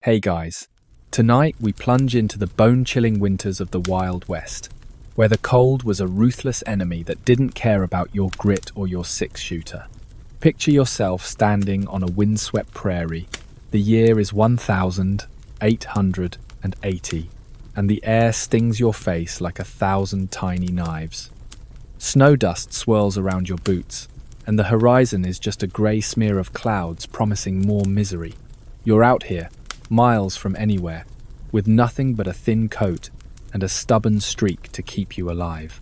Hey guys, tonight we plunge into the bone-chilling winters of the Wild West, where the cold was a ruthless enemy that didn't care about your grit or your six-shooter. Picture yourself standing on a windswept prairie. The year is 1880, and the air stings your face like 1,000 tiny knives. Snow dust swirls around your boots, and the horizon is just a grey smear of clouds promising more misery. You're out here, miles from anywhere, with nothing but a thin coat and a stubborn streak to keep you alive.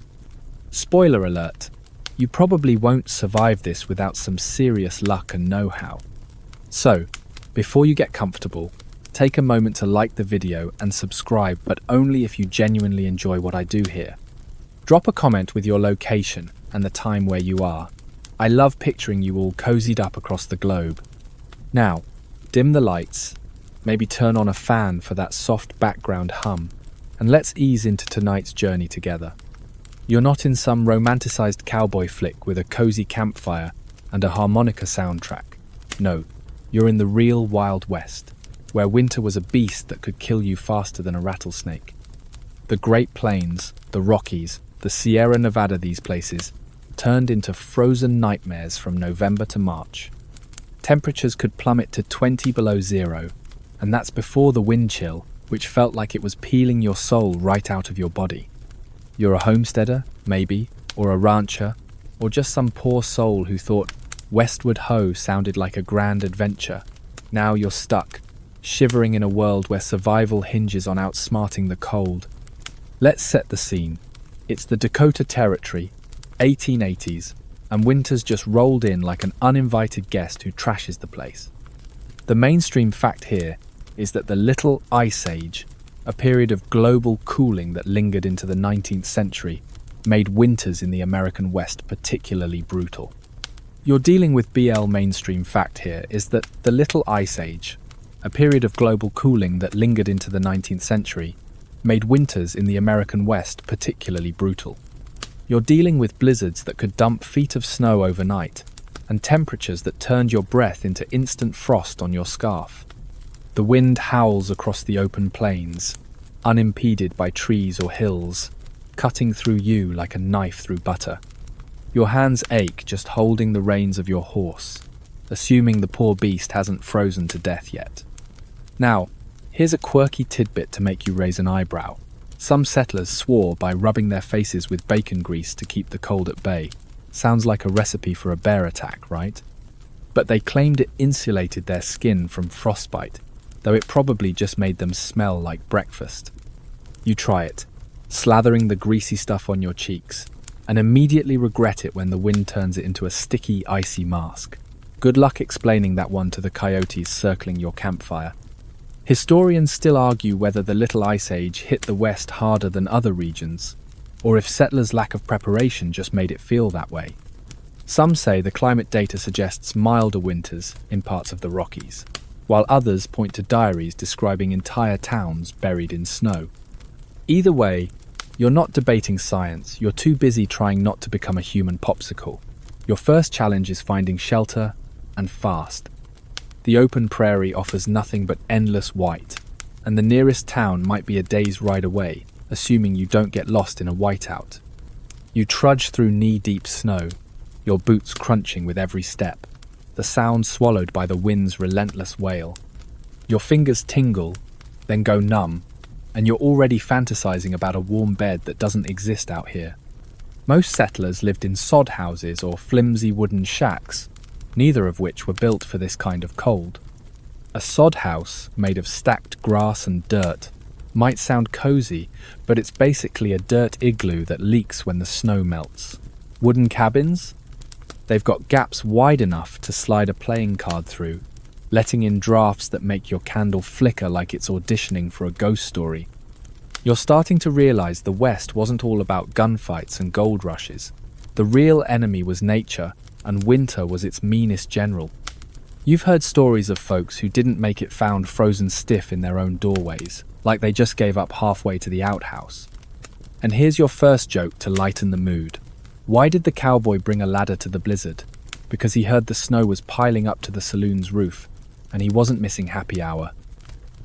Spoiler alert, you probably won't survive this without some serious luck and know-how. So, before you get comfortable, take a moment to like the video and subscribe, but only if you genuinely enjoy what I do here. Drop a comment with your location and the time where you are. I love picturing you all cozied up across the globe. Now, dim the lights, maybe turn on a fan for that soft background hum, and let's ease into tonight's journey together. You're not in some romanticized cowboy flick with a cozy campfire and a harmonica soundtrack. No, you're in the real Wild West, where winter was a beast that could kill you faster than a rattlesnake. The Great Plains, the Rockies, the Sierra Nevada, these places turned into frozen nightmares from November to March. Temperatures could plummet to 20 below zero, and that's before the wind chill, which felt like it was peeling your soul right out of your body. You're a homesteader, maybe, or a rancher, or just some poor soul who thought Westward Ho sounded like a grand adventure. Now you're stuck, shivering in a world where survival hinges on outsmarting the cold. Let's set the scene. It's the Dakota Territory, 1880s, and winter's just rolled in like an uninvited guest who trashes the place. The mainstream fact here is that the Little Ice Age, a period of global cooling that lingered into the 19th century, made winters in the American West particularly brutal. You're dealing with BL mainstream fact here is that the Little Ice Age, a period of global cooling that lingered into the 19th century, made winters in the American West particularly brutal. You're dealing with blizzards that could dump feet of snow overnight, and temperatures that turned your breath into instant frost on your scarf. The wind howls across the open plains, unimpeded by trees or hills, cutting through you like a knife through butter. Your hands ache just holding the reins of your horse, assuming the poor beast hasn't frozen to death yet. Now, here's a quirky tidbit to make you raise an eyebrow. Some settlers swore by rubbing their faces with bacon grease to keep the cold at bay. Sounds like a recipe for a bear attack, right? But they claimed it insulated their skin from frostbite, though it probably just made them smell like breakfast. You try it, slathering the greasy stuff on your cheeks, and immediately regret it when the wind turns it into a sticky, icy mask. Good luck explaining that one to the coyotes circling your campfire. Historians still argue whether the Little Ice Age hit the West harder than other regions, or if settlers' lack of preparation just made it feel that way. Some say the climate data suggests milder winters in parts of the Rockies, while others point to diaries describing entire towns buried in snow. Either way, you're not debating science, you're too busy trying not to become a human popsicle. Your first challenge is finding shelter, and fast. The open prairie offers nothing but endless white, and the nearest town might be a day's ride away, assuming you don't get lost in a whiteout. You trudge through knee-deep snow, your boots crunching with every step, the sound swallowed by the wind's relentless wail. Your fingers tingle, then go numb, and you're already fantasizing about a warm bed that doesn't exist out here. Most settlers lived in sod houses or flimsy wooden shacks, neither of which were built for this kind of cold. A sod house, made of stacked grass and dirt, might sound cozy, but it's basically a dirt igloo that leaks when the snow melts. Wooden cabins? They've got gaps wide enough to slide a playing card through, letting in drafts that make your candle flicker like it's auditioning for a ghost story. You're starting to realize the West wasn't all about gunfights and gold rushes. The real enemy was nature, and winter was its meanest general. You've heard stories of folks who didn't make it found frozen stiff in their own doorways, like they just gave up halfway to the outhouse. And here's your first joke to lighten the mood. Why did the cowboy bring a ladder to the blizzard? Because he heard the snow was piling up to the saloon's roof, and he wasn't missing happy hour.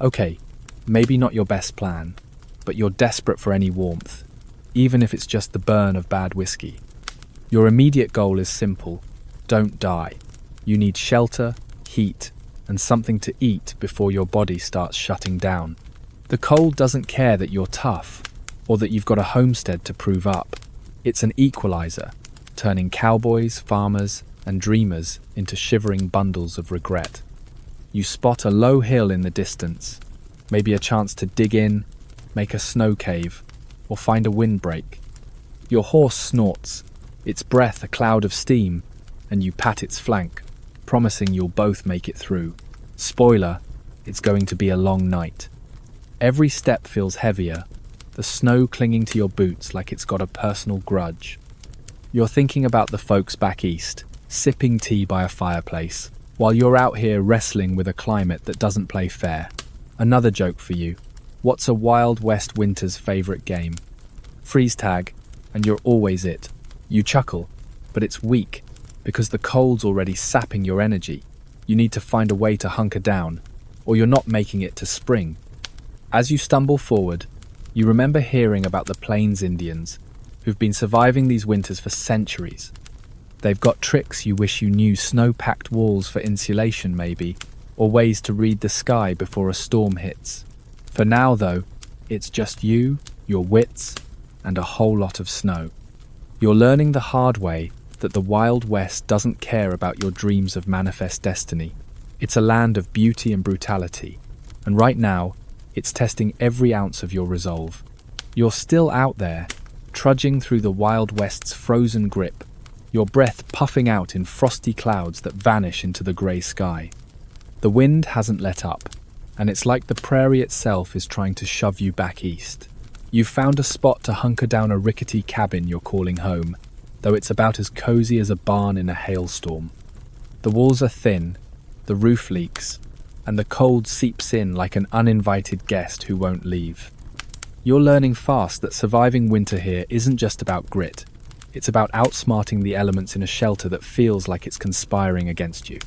Okay, maybe not your best plan, but you're desperate for any warmth, even if it's just the burn of bad whiskey. Your immediate goal is simple: don't die. You need shelter, heat, and something to eat before your body starts shutting down. The cold doesn't care that you're tough, or that you've got a homestead to prove up. It's an equalizer, turning cowboys, farmers, and dreamers into shivering bundles of regret. You spot a low hill in the distance, maybe a chance to dig in, make a snow cave, or find a windbreak. Your horse snorts, its breath a cloud of steam, and you pat its flank, promising you'll both make it through. Spoiler, it's going to be a long night. Every step feels heavier, the snow clinging to your boots like it's got a personal grudge. You're thinking about the folks back east, sipping tea by a fireplace, while you're out here wrestling with a climate that doesn't play fair. Another joke for you. What's a Wild West winter's favourite game? Freeze tag, and you're always it. You chuckle, but it's weak, because the cold's already sapping your energy. You need to find a way to hunker down, or you're not making it to spring. As you stumble forward, you remember hearing about the Plains Indians, who've been surviving these winters for centuries. They've got tricks you wish you knew: snow-packed walls for insulation maybe, or ways to read the sky before a storm hits. For now though, it's just you, your wits, and a whole lot of snow. You're learning the hard way that the Wild West doesn't care about your dreams of manifest destiny. It's a land of beauty and brutality, and right now, it's testing every ounce of your resolve. You're still out there, trudging through the Wild West's frozen grip, your breath puffing out in frosty clouds that vanish into the grey sky. The wind hasn't let up, and it's like the prairie itself is trying to shove you back east. You've found a spot to hunker down a rickety cabin you're calling home, though it's about as cozy as a barn in a hailstorm. The walls are thin, the roof leaks, and the cold seeps in like an uninvited guest who won't leave. You're learning fast that surviving winter here isn't just about grit. It's about outsmarting the elements in a shelter that feels like it's conspiring against you.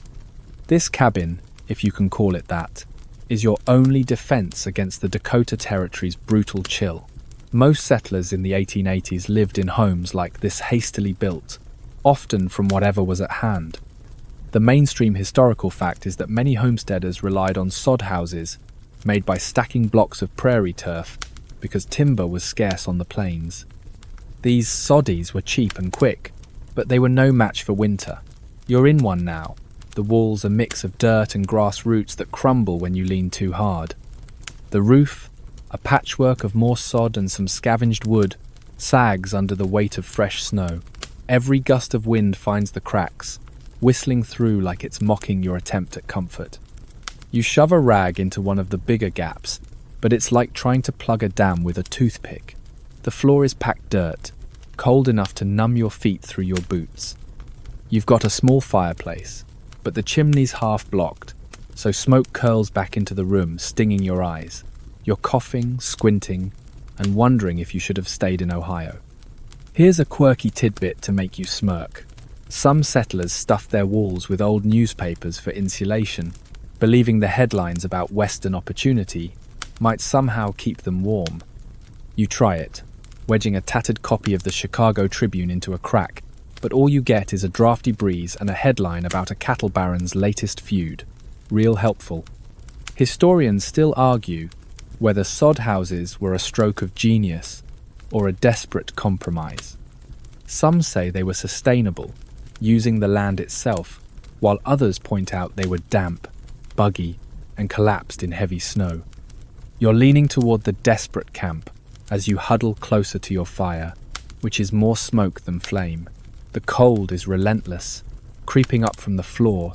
This cabin, if you can call it that, is your only defense against the Dakota Territory's brutal chill. Most settlers in the 1880s lived in homes like this, hastily built, often from whatever was at hand. The mainstream historical fact is that many homesteaders relied on sod houses made by stacking blocks of prairie turf because timber was scarce on the plains. These soddies were cheap and quick, but they were no match for winter. You're in one now. The walls a mix of dirt and grass roots that crumble when you lean too hard. The roof, a patchwork of more sod and some scavenged wood, sags under the weight of fresh snow. Every gust of wind finds the cracks, whistling through like it's mocking your attempt at comfort. You shove a rag into one of the bigger gaps, but it's like trying to plug a dam with a toothpick. The floor is packed dirt, cold enough to numb your feet through your boots. You've got a small fireplace, but the chimney's half blocked, so smoke curls back into the room, stinging your eyes. You're coughing, squinting, and wondering if you should have stayed in Ohio. Here's a quirky tidbit to make you smirk. Some settlers stuffed their walls with old newspapers for insulation, believing the headlines about Western opportunity might somehow keep them warm. You try it, wedging a tattered copy of the Chicago Tribune into a crack, but all you get is a drafty breeze and a headline about a cattle baron's latest feud. Real helpful. Historians still argue whether sod houses were a stroke of genius or a desperate compromise. Some say they were sustainable, using the land itself, while others point out they were damp, buggy, and collapsed in heavy snow. You're leaning toward the desperate camp as you huddle closer to your fire, which is more smoke than flame. The cold is relentless, creeping up from the floor,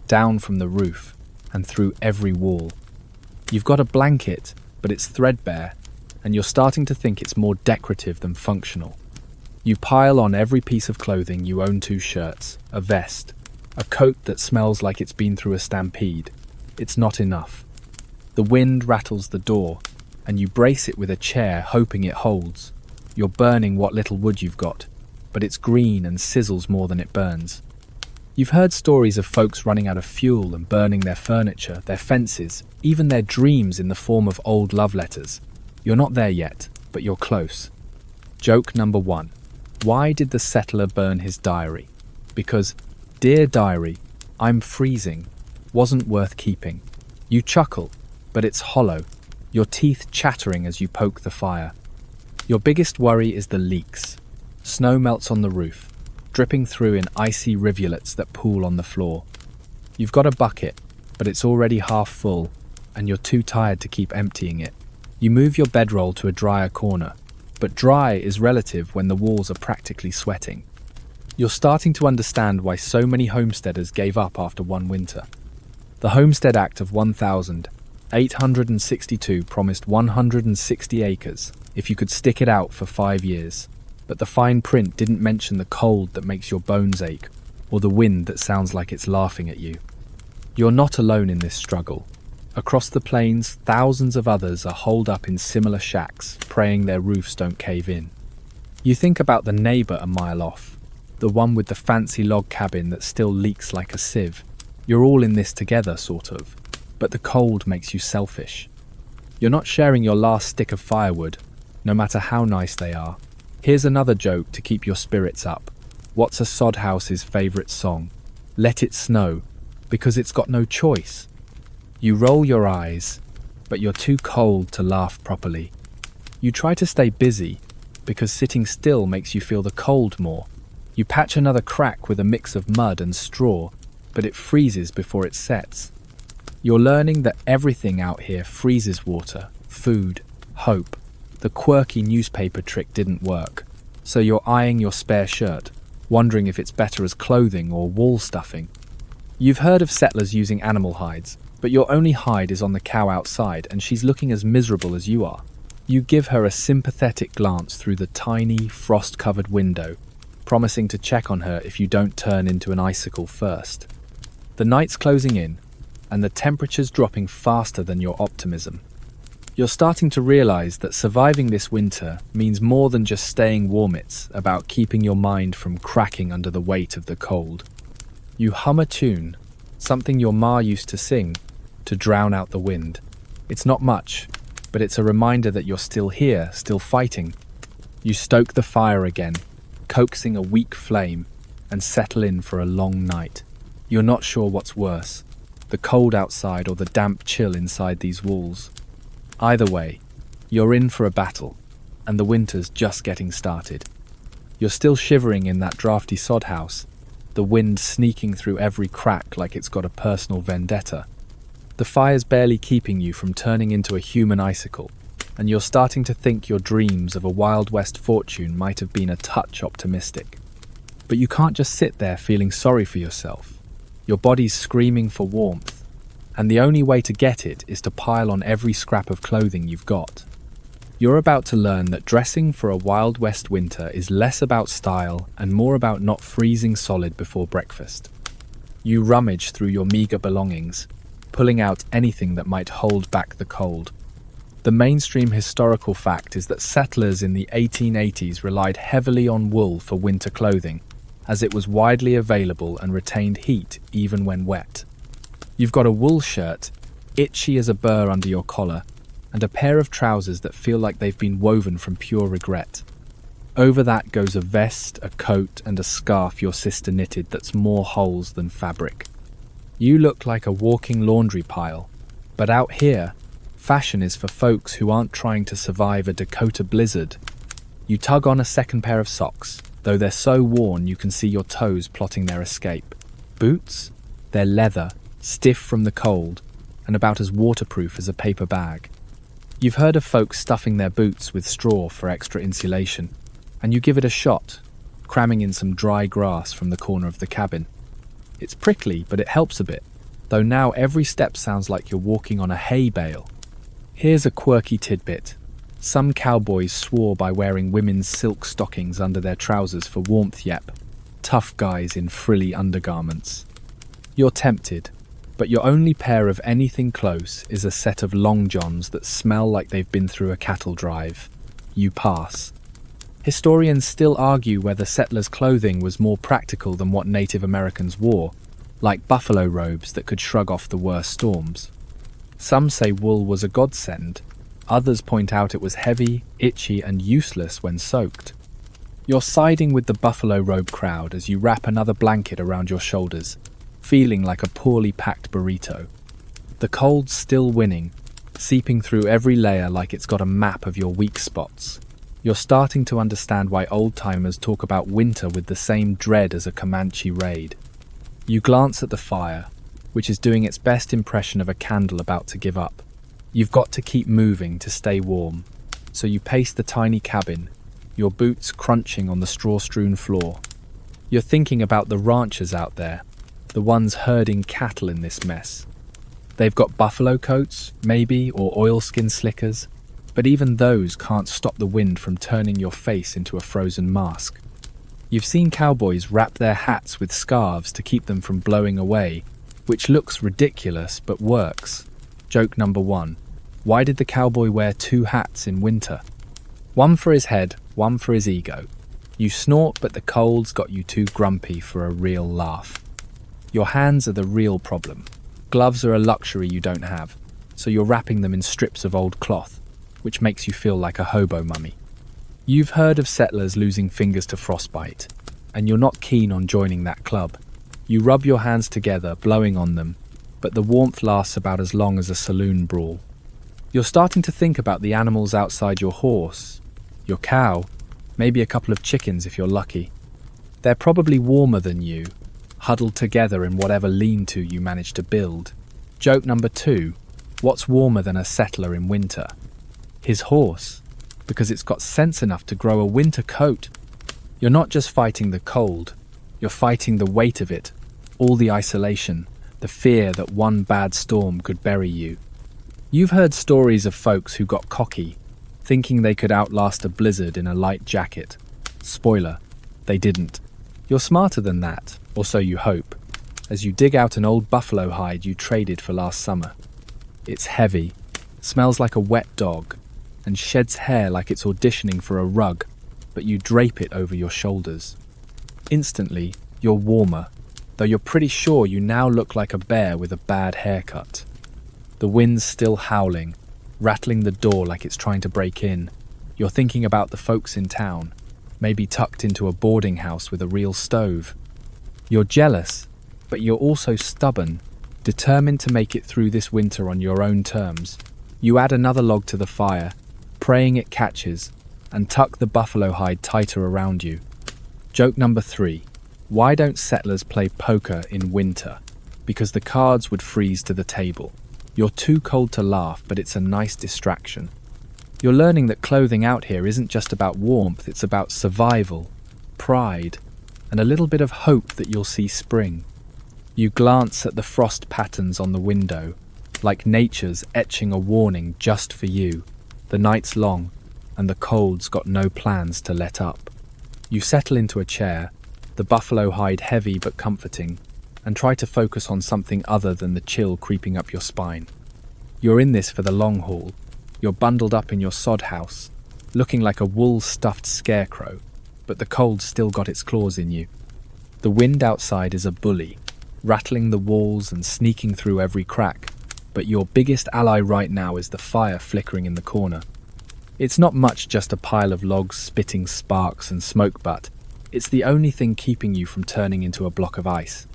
down from the roof, and through every wall. You've got a blanket, but it's threadbare, and you're starting to think it's more decorative than functional. You pile on every piece of clothing you own: 2 shirts, a vest, a coat that smells like it's been through a stampede. It's not enough. The wind rattles the door, and you brace it with a chair, hoping it holds. You're burning what little wood you've got, but it's green and sizzles more than it burns. You've heard stories of folks running out of fuel and burning their furniture, their fences, even their dreams in the form of old love letters. You're not there yet, but you're close. Joke number 1. Why did the settler burn his diary? Because, dear diary, I'm freezing, wasn't worth keeping. You chuckle, but it's hollow, your teeth chattering as you poke the fire. Your biggest worry is the leaks. Snow melts on the roof, dripping through in icy rivulets that pool on the floor. You've got a bucket, but it's already half full, and you're too tired to keep emptying it. You move your bedroll to a drier corner, but dry is relative when the walls are practically sweating. You're starting to understand why so many homesteaders gave up after one winter. The Homestead Act of 1862 promised 160 acres if you could stick it out for 5 years, but the fine print didn't mention the cold that makes your bones ache or the wind that sounds like it's laughing at you. You're not alone in this struggle. Across the plains, thousands of others are holed up in similar shacks, praying their roofs don't cave in. You think about the neighbour a mile off, the one with the fancy log cabin that still leaks like a sieve. You're all in this together, sort of, but the cold makes you selfish. You're not sharing your last stick of firewood, no matter how nice they are. Here's another joke to keep your spirits up. What's a sod house's favourite song? Let It Snow, because it's got no choice. You roll your eyes, but you're too cold to laugh properly. You try to stay busy, because sitting still makes you feel the cold more. You patch another crack with a mix of mud and straw, but it freezes before it sets. You're learning that everything out here freezes water, food, hope. The quirky newspaper trick didn't work, so you're eyeing your spare shirt, wondering if it's better as clothing or wall stuffing. You've heard of settlers using animal hides, but your only hide is on the cow outside and she's looking as miserable as you are. You give her a sympathetic glance through the tiny, frost-covered window, promising to check on her if you don't turn into an icicle first. The night's closing in, and the temperature's dropping faster than your optimism. You're starting to realize that surviving this winter means more than just staying warm. It's about keeping your mind from cracking under the weight of the cold. You hum a tune, something your ma used to sing, to drown out the wind. It's not much, but it's a reminder that you're still here, still fighting. You stoke the fire again, coaxing a weak flame, and settle in for a long night. You're not sure what's worse, the cold outside or the damp chill inside these walls. Either way, you're in for a battle, and the winter's just getting started. You're still shivering in that drafty sod house, the wind sneaking through every crack like it's got a personal vendetta. The fire's barely keeping you from turning into a human icicle, and you're starting to think your dreams of a Wild West fortune might have been a touch optimistic. But you can't just sit there feeling sorry for yourself. Your body's screaming for warmth, and the only way to get it is to pile on every scrap of clothing you've got. You're about to learn that dressing for a Wild West winter is less about style and more about not freezing solid before breakfast. You rummage through your meager belongings, pulling out anything that might hold back the cold. The mainstream historical fact is that settlers in the 1880s relied heavily on wool for winter clothing, as it was widely available and retained heat even when wet. You've got a wool shirt, itchy as a burr under your collar, and a pair of trousers that feel like they've been woven from pure regret. Over that goes a vest, a coat, and a scarf your sister knitted that's more holes than fabric. You look like a walking laundry pile, but out here, fashion is for folks who aren't trying to survive a Dakota blizzard. You tug on a second pair of socks, though they're so worn you can see your toes plotting their escape. Boots? They're leather, stiff from the cold, and about as waterproof as a paper bag. You've heard of folks stuffing their boots with straw for extra insulation, and you give it a shot, cramming in some dry grass from the corner of the cabin. It's prickly, but it helps a bit, though now every step sounds like you're walking on a hay bale. Here's a quirky tidbit. Some cowboys swore by wearing women's silk stockings under their trousers for warmth. Yep, tough guys in frilly undergarments. You're tempted, but your only pair of anything close is a set of long johns that smell like they've been through a cattle drive. You pass. Historians still argue whether settlers' clothing was more practical than what Native Americans wore, like buffalo robes that could shrug off the worst storms. Some say wool was a godsend, others point out it was heavy, itchy, and useless when soaked. You're siding with the buffalo robe crowd as you wrap another blanket around your shoulders, feeling like a poorly packed burrito. The cold's still winning, seeping through every layer like it's got a map of your weak spots. You're starting to understand why old-timers talk about winter with the same dread as a Comanche raid. You glance at the fire, which is doing its best impression of a candle about to give up. You've got to keep moving to stay warm, so you pace the tiny cabin, your boots crunching on the straw-strewn floor. You're thinking about the ranchers out there, the ones herding cattle in this mess. They've got buffalo coats, maybe, or oilskin slickers, but even those can't stop the wind from turning your face into a frozen mask. You've seen cowboys wrap their hats with scarves to keep them from blowing away, which looks ridiculous but works. Joke number 1. Why did the cowboy wear 2 hats in winter? One for his head, one for his ego. You snort, but the cold's got you too grumpy for a real laugh. Your hands are the real problem. Gloves are a luxury you don't have, so you're wrapping them in strips of old cloth, which makes you feel like a hobo mummy. You've heard of settlers losing fingers to frostbite, and you're not keen on joining that club. You rub your hands together, blowing on them, but the warmth lasts about as long as a saloon brawl. You're starting to think about the animals outside your horse, your cow, maybe a couple of chickens if you're lucky. They're probably warmer than you, huddled together in whatever lean-to you manage to build. Joke number 2. What's warmer than a settler in winter? His horse, because it's got sense enough to grow a winter coat. You're not just fighting the cold, you're fighting the weight of it, all the isolation, the fear that one bad storm could bury you. You've heard stories of folks who got cocky, thinking they could outlast a blizzard in a light jacket. Spoiler, they didn't. You're smarter than that, or so you hope, as you dig out an old buffalo hide you traded for last summer. It's heavy, smells like a wet dog, and sheds hair like it's auditioning for a rug, but you drape it over your shoulders. Instantly, you're warmer, though you're pretty sure you now look like a bear with a bad haircut. The wind's still howling, rattling the door like it's trying to break in. You're thinking about the folks in town, maybe tucked into a boarding house with a real stove. You're jealous, but you're also stubborn, determined to make it through this winter on your own terms. You add another log to the fire, praying it catches, and tuck the buffalo hide tighter around you. Joke number 3. Why don't settlers play poker in winter? Because the cards would freeze to the table. You're too cold to laugh, but it's a nice distraction. You're learning that clothing out here isn't just about warmth, it's about survival, pride, and a little bit of hope that you'll see spring. You glance at the frost patterns on the window, like nature's etching a warning just for you. The night's long, and the cold's got no plans to let up. You settle into a chair, the buffalo hide heavy but comforting, and try to focus on something other than the chill creeping up your spine. You're in this for the long haul. You're bundled up in your sod house, looking like a wool-stuffed scarecrow, but the cold's still got its claws in you. The wind outside is a bully, rattling the walls and sneaking through every crack, but your biggest ally right now is the fire flickering in the corner. It's not much just a pile of logs spitting sparks and smoke butt. It's the only thing keeping you from turning into a block of ice.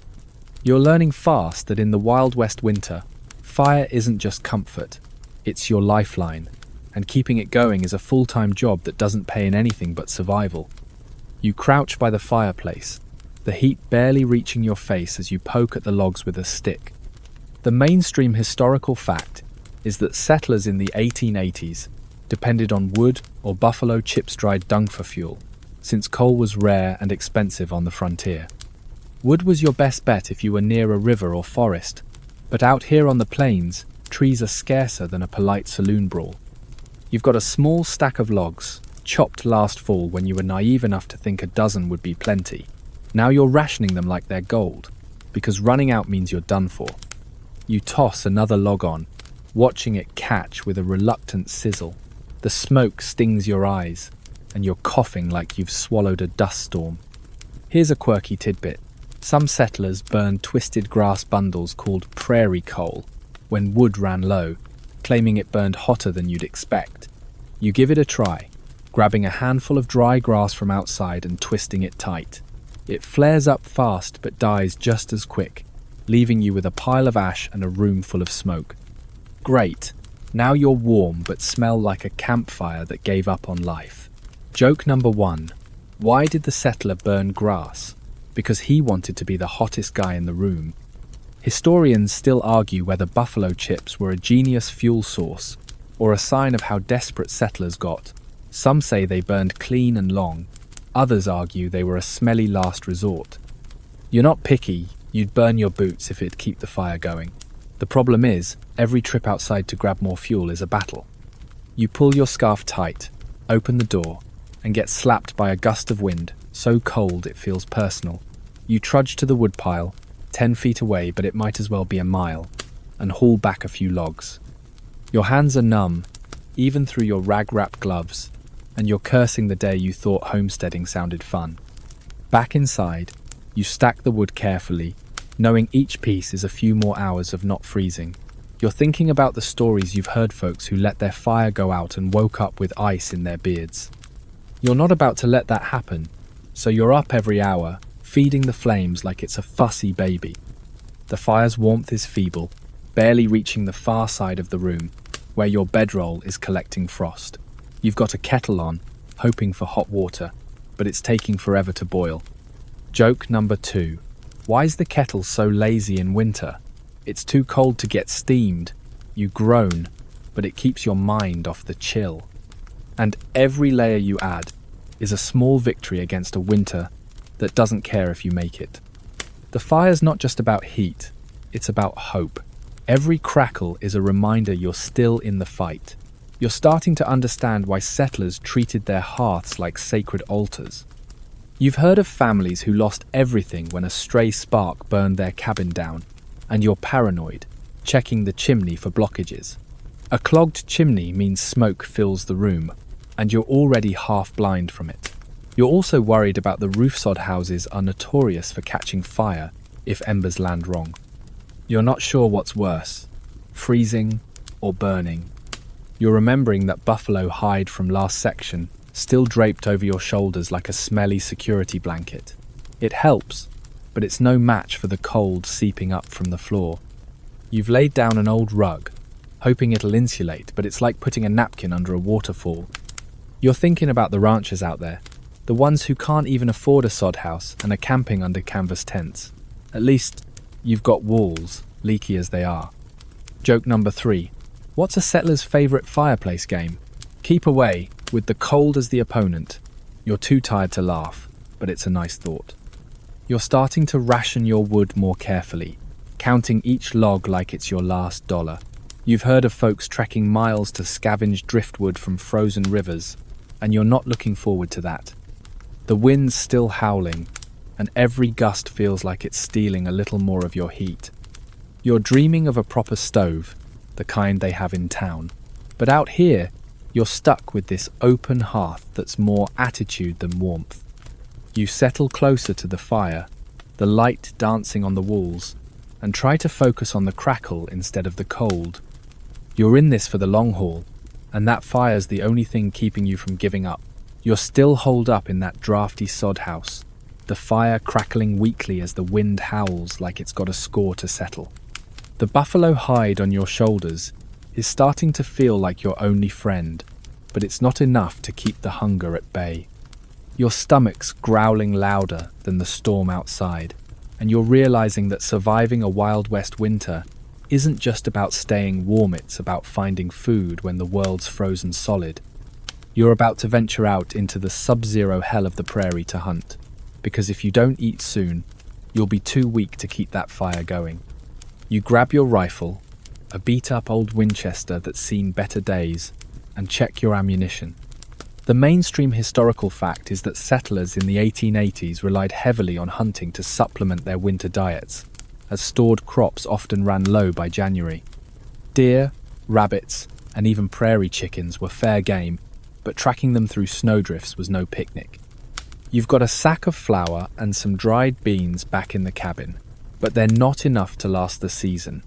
You're learning fast that in the Wild West winter, fire isn't just comfort, it's your lifeline, and keeping it going is a full-time job that doesn't pay in anything but survival. You crouch by the fireplace, the heat barely reaching your face as you poke at the logs with a stick. The mainstream historical fact is that settlers in the 1880s depended on wood or buffalo chips dried dung for fuel, since coal was rare and expensive on the frontier. Wood was your best bet if you were near a river or forest, but out here on the plains, trees are scarcer than a polite saloon brawl. You've got a small stack of logs, chopped last fall when you were naive enough to think a dozen would be plenty. Now you're rationing them like they're gold, because running out means you're done for. You toss another log on, watching it catch with a reluctant sizzle. The smoke stings your eyes, and you're coughing like you've swallowed a dust storm. Here's a quirky tidbit. Some settlers burned twisted grass bundles called prairie coal when wood ran low, claiming it burned hotter than you'd expect. You give it a try, grabbing a handful of dry grass from outside and twisting it tight. It flares up fast but dies just as quick, leaving you with a pile of ash and a room full of smoke. Great, now you're warm but smell like a campfire that gave up on life. Joke number 1. Why did the settler burn grass? Because he wanted to be the hottest guy in the room. Historians still argue whether buffalo chips were a genius fuel source or a sign of how desperate settlers got. Some say they burned clean and long. Others argue they were a smelly last resort. You're not picky, you'd burn your boots if it'd keep the fire going. The problem is, every trip outside to grab more fuel is a battle. You pull your scarf tight, open the door, and get slapped by a gust of wind, so cold it feels personal. You trudge to the woodpile, 10 feet away but it might as well be a mile, and haul back a few logs. Your hands are numb, even through your rag-wrapped gloves, and you're cursing the day you thought homesteading sounded fun. Back inside, you stack the wood carefully, knowing each piece is a few more hours of not freezing. You're thinking about the stories you've heard folks who let their fire go out and woke up with ice in their beards. You're not about to let that happen, so you're up every hour, feeding the flames like it's a fussy baby. The fire's warmth is feeble, barely reaching the far side of the room, where your bedroll is collecting frost. You've got a kettle on, hoping for hot water, but it's taking forever to boil. Joke number 2. Why is the kettle so lazy in winter? It's too cold to get steamed. You groan, but it keeps your mind off the chill. And every layer you add is a small victory against a winter that doesn't care if you make it. The fire's not just about heat, it's about hope. Every crackle is a reminder you're still in the fight. You're starting to understand why settlers treated their hearths like sacred altars. You've heard of families who lost everything when a stray spark burned their cabin down, and you're paranoid, checking the chimney for blockages. A clogged chimney means smoke fills the room, and you're already half blind from it. You're also worried about the roof-sod houses are notorious for catching fire if embers land wrong. You're not sure what's worse, freezing or burning. You're remembering that buffalo hide from last section, still draped over your shoulders like a smelly security blanket. It helps, but it's no match for the cold seeping up from the floor. You've laid down an old rug, hoping it'll insulate, but it's like putting a napkin under a waterfall. You're thinking about the ranchers out there, the ones who can't even afford a sod house and are camping under canvas tents. At least, you've got walls, leaky as they are. Joke number 3. What's a settler's favourite fireplace game? Keep away, with the cold as the opponent. You're too tired to laugh, but it's a nice thought. You're starting to ration your wood more carefully, counting each log like it's your last dollar. You've heard of folks trekking miles to scavenge driftwood from frozen rivers, and you're not looking forward to that. The wind's still howling, and every gust feels like it's stealing a little more of your heat. You're dreaming of a proper stove, the kind they have in town. But out here, you're stuck with this open hearth that's more attitude than warmth. You settle closer to the fire, the light dancing on the walls, and try to focus on the crackle instead of the cold. You're in this for the long haul, and that fire's the only thing keeping you from giving up. You're still holed up in that drafty sod house, the fire crackling weakly as the wind howls like it's got a score to settle. The buffalo hide on your shoulders is starting to feel like your only friend, but it's not enough to keep the hunger at bay. Your stomach's growling louder than the storm outside, and you're realizing that surviving a Wild West winter isn't just about staying warm, it's about finding food when the world's frozen solid. You're about to venture out into the sub-zero hell of the prairie to hunt, because if you don't eat soon, you'll be too weak to keep that fire going. You grab your rifle, a beat-up old Winchester that's seen better days, and check your ammunition. The mainstream historical fact is that settlers in the 1880s relied heavily on hunting to supplement their winter diets, as stored crops often ran low by January. Deer, rabbits, and even prairie chickens were fair game, but tracking them through snowdrifts was no picnic. You've got a sack of flour and some dried beans back in the cabin, but they're not enough to last the season.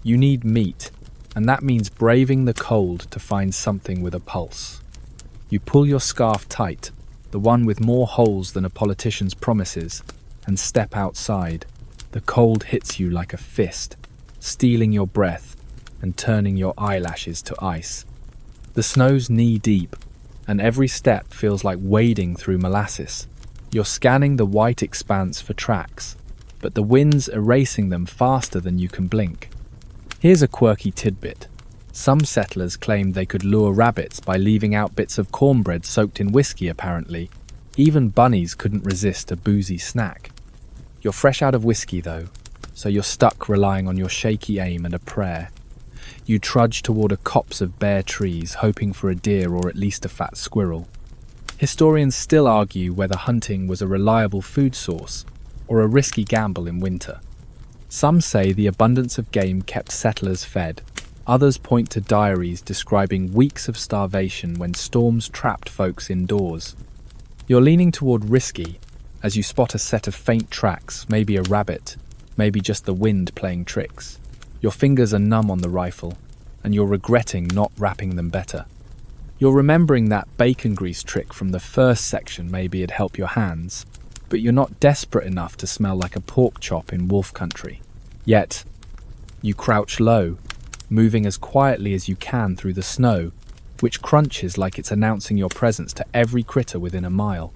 You need meat, and that means braving the cold to find something with a pulse. You pull your scarf tight, the one with more holes than a politician's promises, and step outside. The cold hits you like a fist, stealing your breath and turning your eyelashes to ice. The snow's knee-deep, and every step feels like wading through molasses. You're scanning the white expanse for tracks, but the wind's erasing them faster than you can blink. Here's a quirky tidbit. Some settlers claimed they could lure rabbits by leaving out bits of cornbread soaked in whiskey, apparently. Even bunnies couldn't resist a boozy snack. You're fresh out of whiskey, though, so you're stuck relying on your shaky aim and a prayer. You trudge toward a copse of bare trees, hoping for a deer or at least a fat squirrel. Historians still argue whether hunting was a reliable food source or a risky gamble in winter. Some say the abundance of game kept settlers fed. Others point to diaries describing weeks of starvation when storms trapped folks indoors. You're leaning toward risky as you spot a set of faint tracks, maybe a rabbit, maybe just the wind playing tricks. Your fingers are numb on the rifle, and you're regretting not wrapping them better. You're remembering that bacon grease trick from the first section. Maybe it'd help your hands, but you're not desperate enough to smell like a pork chop in wolf country. Yet, you crouch low, moving as quietly as you can through the snow, which crunches like it's announcing your presence to every critter within a mile.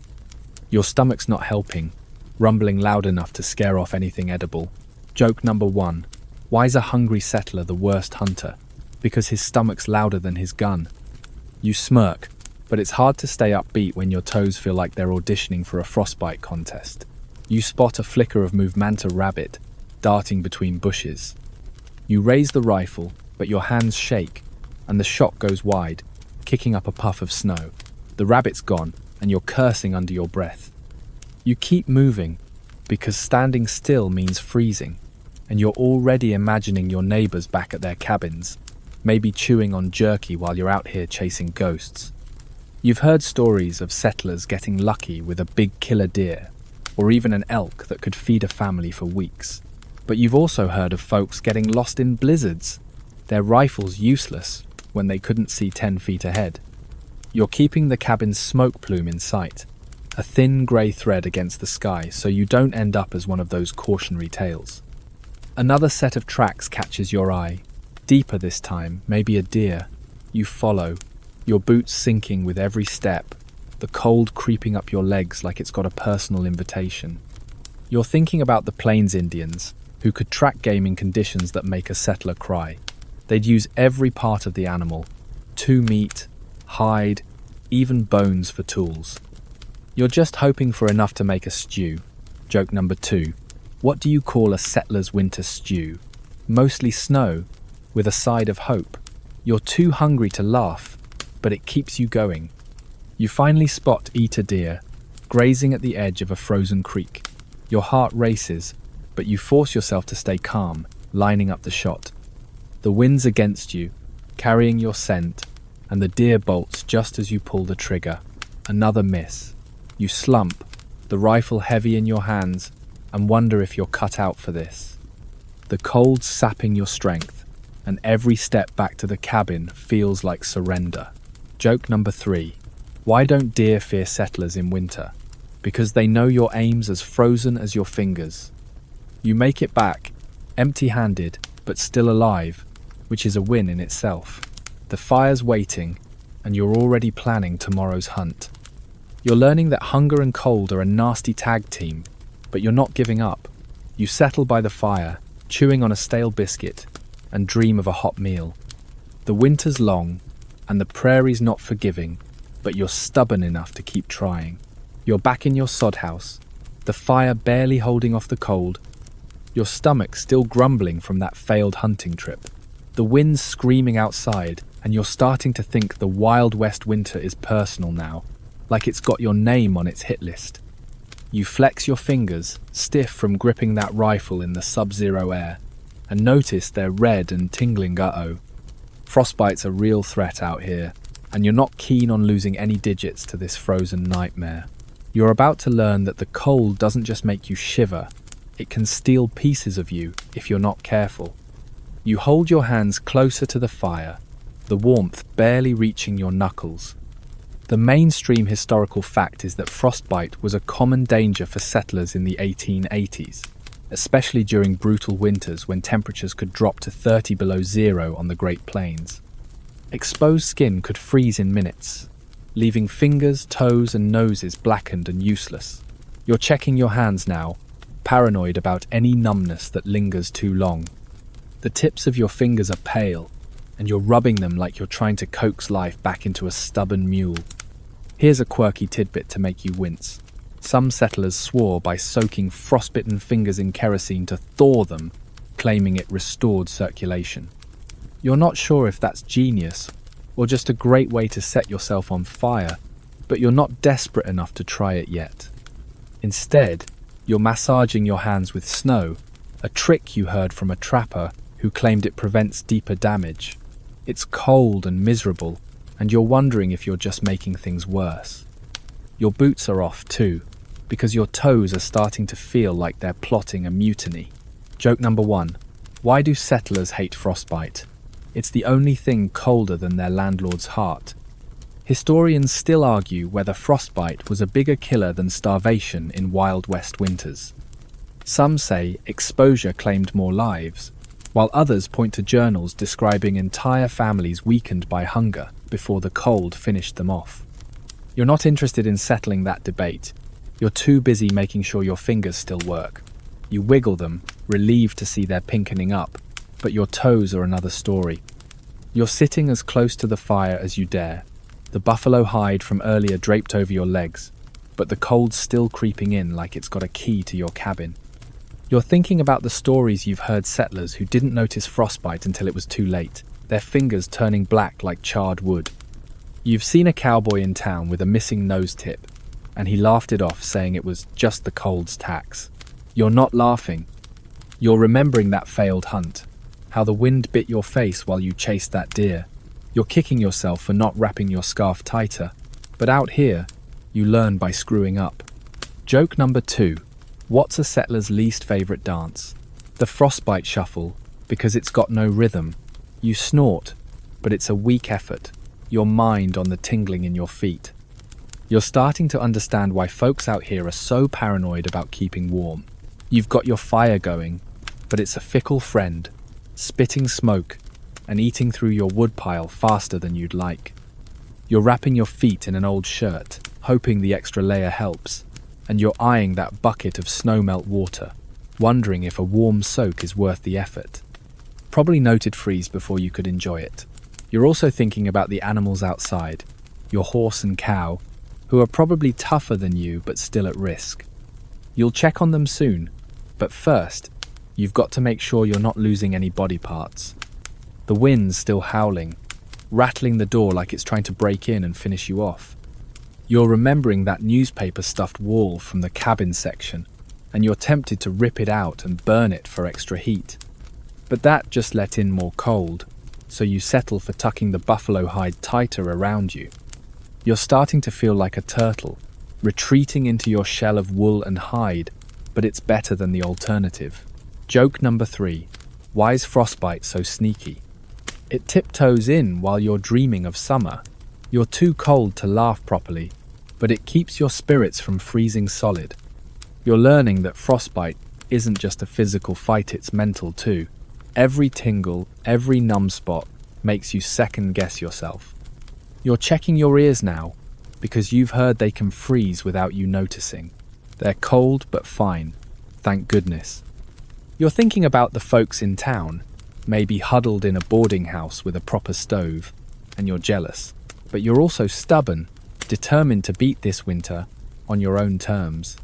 Your stomach's not helping, rumbling loud enough to scare off anything edible. Joke number 1. Why's a hungry settler the worst hunter? Because his stomach's louder than his gun. You smirk, but it's hard to stay upbeat when your toes feel like they're auditioning for a frostbite contest. You spot a flicker of movemanta rabbit, darting between bushes. You raise the rifle, but your hands shake, and the shot goes wide, kicking up a puff of snow. The rabbit's gone, and you're cursing under your breath. You keep moving, because standing still means freezing, and you're already imagining your neighbors back at their cabins, maybe chewing on jerky while you're out here chasing ghosts. You've heard stories of settlers getting lucky with a big killer deer, or even an elk that could feed a family for weeks. But you've also heard of folks getting lost in blizzards, their rifles useless when they couldn't see 10 feet ahead. You're keeping the cabin's smoke plume in sight, a thin grey thread against the sky, so you don't end up as one of those cautionary tales. Another set of tracks catches your eye, deeper this time, maybe a deer. You follow, your boots sinking with every step, the cold creeping up your legs like it's got a personal invitation. You're thinking about the Plains Indians, who could track game in conditions that make a settler cry. They'd use every part of the animal, meat, hide, even bones for tools. You're just hoping for enough to make a stew. Joke number 2. What do you call a settler's winter stew? Mostly snow, with a side of hope. You're too hungry to laugh, but it keeps you going. You finally spot a deer, grazing at the edge of a frozen creek. Your heart races, but you force yourself to stay calm, lining up the shot. The wind's against you, carrying your scent, and the deer bolts just as you pull the trigger. Another miss. You slump, the rifle heavy in your hands, and wonder if you're cut out for this. The cold sapping your strength, and every step back to the cabin feels like surrender. Joke number 3. Why don't deer fear settlers in winter? Because they know your aim's as frozen as your fingers. You make it back, empty-handed, but still alive, which is a win in itself. The fire's waiting, and you're already planning tomorrow's hunt. You're learning that hunger and cold are a nasty tag team, but you're not giving up. You settle by the fire, chewing on a stale biscuit, and dream of a hot meal. The winter's long, and the prairie's not forgiving, but you're stubborn enough to keep trying. You're back in your sod house, the fire barely holding off the cold, your stomach still grumbling from that failed hunting trip. The wind's screaming outside, and you're starting to think the Wild West winter is personal now, like it's got your name on its hit list. You flex your fingers, stiff from gripping that rifle in the sub-zero air, and notice they're red and tingling. Frostbite's a real threat out here. and you're not keen on losing any digits to this frozen nightmare. You're about to learn that the cold doesn't just make you shiver, it can steal pieces of you if you're not careful. You hold your hands closer to the fire, the warmth barely reaching your knuckles. The mainstream historical fact is that frostbite was a common danger for settlers in the 1880s, especially during brutal winters when temperatures could drop to 30 below zero on the Great Plains. Exposed skin could freeze in minutes, leaving fingers, toes, and noses blackened and useless. You're checking your hands now, paranoid about any numbness that lingers too long. The tips of your fingers are pale, and you're rubbing them like you're trying to coax life back into a stubborn mule. Here's a quirky tidbit to make you wince. Some settlers swore by soaking frostbitten fingers in kerosene to thaw them, claiming it restored circulation. You're not sure if that's genius or just a great way to set yourself on fire, but you're not desperate enough to try it yet. Instead, you're massaging your hands with snow, a trick you heard from a trapper who claimed it prevents deeper damage. It's cold and miserable, and you're wondering if you're just making things worse. Your boots are off too, because your toes are starting to feel like they're plotting a mutiny. Joke number 1. Why do settlers hate frostbite? It's the only thing colder than their landlord's heart. Historians still argue whether frostbite was a bigger killer than starvation in Wild West winters. Some say exposure claimed more lives, while others point to journals describing entire families weakened by hunger before the cold finished them off. You're not interested in settling that debate. You're too busy making sure your fingers still work. You wiggle them, relieved to see they're pinkening up, but your toes are another story. You're sitting as close to the fire as you dare, the buffalo hide from earlier draped over your legs, but the cold's still creeping in like it's got a key to your cabin. You're thinking about the stories you've heard settlers who didn't notice frostbite until it was too late, their fingers turning black like charred wood. You've seen a cowboy in town with a missing nose tip, and he laughed it off, saying it was just the cold's tax. You're not laughing. You're remembering that failed hunt, how the wind bit your face while you chased that deer. You're kicking yourself for not wrapping your scarf tighter, but out here, you learn by screwing up. Joke number 2. What's a settler's least favorite dance? The frostbite shuffle, because it's got no rhythm. You snort, but it's a weak effort, your mind on the tingling in your feet. You're starting to understand why folks out here are so paranoid about keeping warm. You've got your fire going, but it's a fickle friend, spitting smoke and eating through your woodpile faster than you'd like. You're wrapping your feet in an old shirt, hoping the extra layer helps, and you're eyeing that bucket of snowmelt water, wondering if a warm soak is worth the effort. Probably noted freeze before you could enjoy it. You're also thinking about the animals outside, your horse and cow, who are probably tougher than you but still at risk. You'll check on them soon, but first, you've got to make sure you're not losing any body parts. The wind's still howling, rattling the door like it's trying to break in and finish you off. You're remembering that newspaper-stuffed wall from the cabin section, and you're tempted to rip it out and burn it for extra heat. But that just let in more cold, so you settle for tucking the buffalo hide tighter around you. You're starting to feel like a turtle, retreating into your shell of wool and hide, but it's better than the alternative. Joke number 3. Why is frostbite so sneaky? It tiptoes in while you're dreaming of summer. You're too cold to laugh properly, but it keeps your spirits from freezing solid. You're learning that frostbite isn't just a physical fight, it's mental too. Every tingle, every numb spot makes you second-guess yourself. You're checking your ears now, because you've heard they can freeze without you noticing. They're cold but fine, thank goodness. You're thinking about the folks in town, maybe huddled in a boarding house with a proper stove, and you're jealous. But you're also stubborn, determined to beat this winter on your own terms.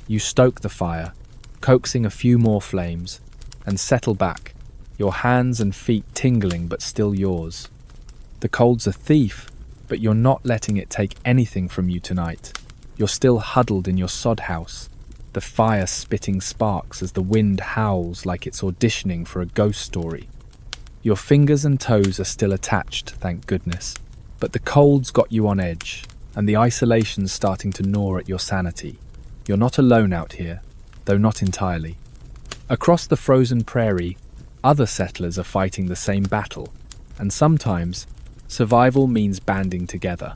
You stoke the fire, coaxing a few more flames, and settle back, your hands and feet tingling but still yours. The cold's a thief, but you're not letting it take anything from you tonight. You're still huddled in your sod house, the fire spitting sparks as the wind howls like it's auditioning for a ghost story. Your fingers and toes are still attached, thank goodness. But the cold's got you on edge, and the isolation's starting to gnaw at your sanity. You're not alone out here, though not entirely. Across the frozen prairie, other settlers are fighting the same battle, and sometimes survival means banding together.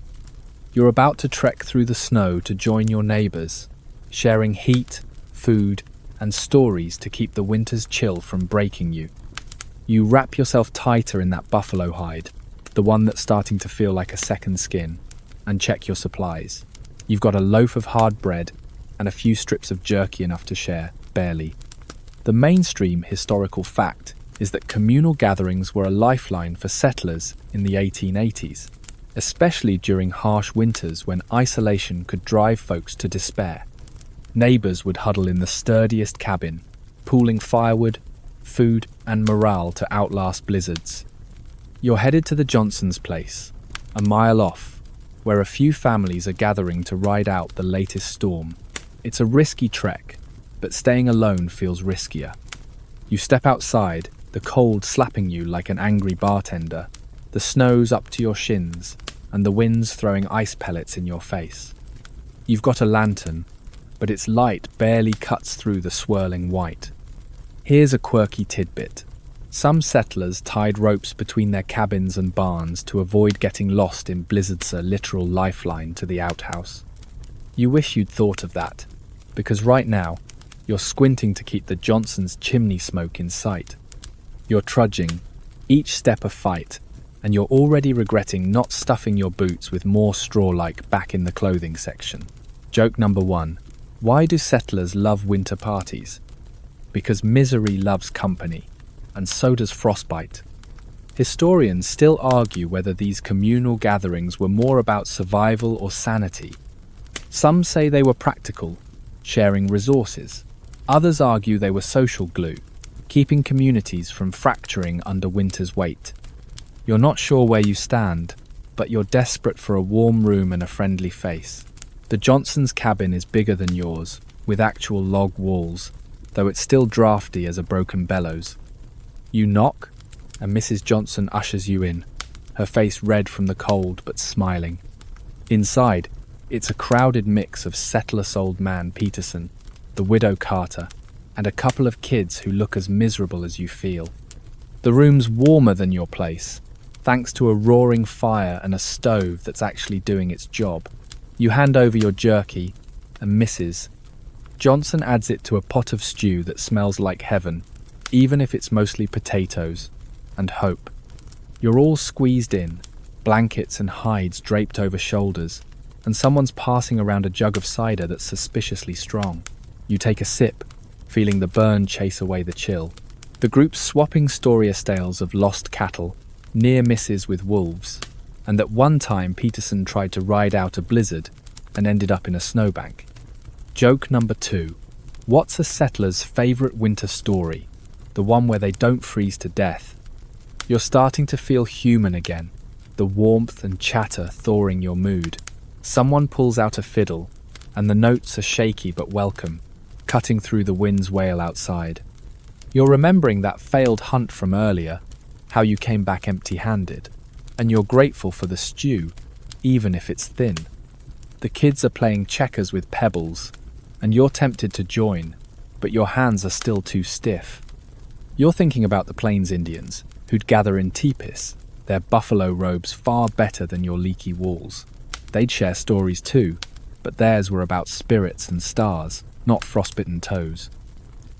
You're about to trek through the snow to join your neighbors, sharing heat, food, and stories to keep the winter's chill from breaking you. You wrap yourself tighter in that buffalo hide, the one that's starting to feel like a second skin, and check your supplies. You've got a loaf of hard bread and a few strips of jerky enough to share, barely. The mainstream historical fact is that communal gatherings were a lifeline for settlers in the 1880s, especially during harsh winters when isolation could drive folks to despair. Neighbors would huddle in the sturdiest cabin, pooling firewood, food, and morale to outlast blizzards. You're headed to the Johnsons' place, a mile off, where a few families are gathering to ride out the latest storm. It's a risky trek, but staying alone feels riskier. You step outside, the cold slapping you like an angry bartender, the snow's up to your shins, and the wind's throwing ice pellets in your face. You've got a lantern, but its light barely cuts through the swirling white. Here's a quirky tidbit. Some settlers tied ropes between their cabins and barns to avoid getting lost in blizzard's literal lifeline to the outhouse. You wish you'd thought of that, because right now, you're squinting to keep the Johnsons' chimney smoke in sight. You're trudging, each step a fight, and you're already regretting not stuffing your boots with more straw-like back in the clothing section. Joke number 1. Why do settlers love winter parties? Because misery loves company, and so does frostbite. Historians still argue whether these communal gatherings were more about survival or sanity. Some say they were practical, sharing resources. Others argue they were social glue, keeping communities from fracturing under winter's weight. You're not sure where you stand, but you're desperate for a warm room and a friendly face. The Johnsons' cabin is bigger than yours, with actual log walls, though it's still drafty as a broken bellows. You knock, and Mrs. Johnson ushers you in, her face red from the cold but smiling. Inside, it's a crowded mix of settless old man Peterson, the widow Carter, and a couple of kids who look as miserable as you feel. The room's warmer than your place, thanks to a roaring fire and a stove that's actually doing its job. You hand over your jerky, and Mrs. Johnson adds it to a pot of stew that smells like heaven, even if it's mostly potatoes and hope. You're all squeezed in, blankets and hides draped over shoulders, and someone's passing around a jug of cider that's suspiciously strong. You take a sip, feeling the burn chase away the chill. The group's swapping story tales of lost cattle, near misses with wolves, and that one time Peterson tried to ride out a blizzard and ended up in a snowbank. Joke number 2. What's a settler's favourite winter story? The one where they don't freeze to death. You're starting to feel human again, the warmth and chatter thawing your mood. Someone pulls out a fiddle, and the notes are shaky but welcome, cutting through the wind's wail outside. You're remembering that failed hunt from earlier, how you came back empty-handed, and you're grateful for the stew, even if it's thin. The kids are playing checkers with pebbles, and you're tempted to join, but your hands are still too stiff. You're thinking about the Plains Indians, who'd gather in teepees, their buffalo robes far better than your leaky walls. They'd share stories too, but theirs were about spirits and stars, not frostbitten toes.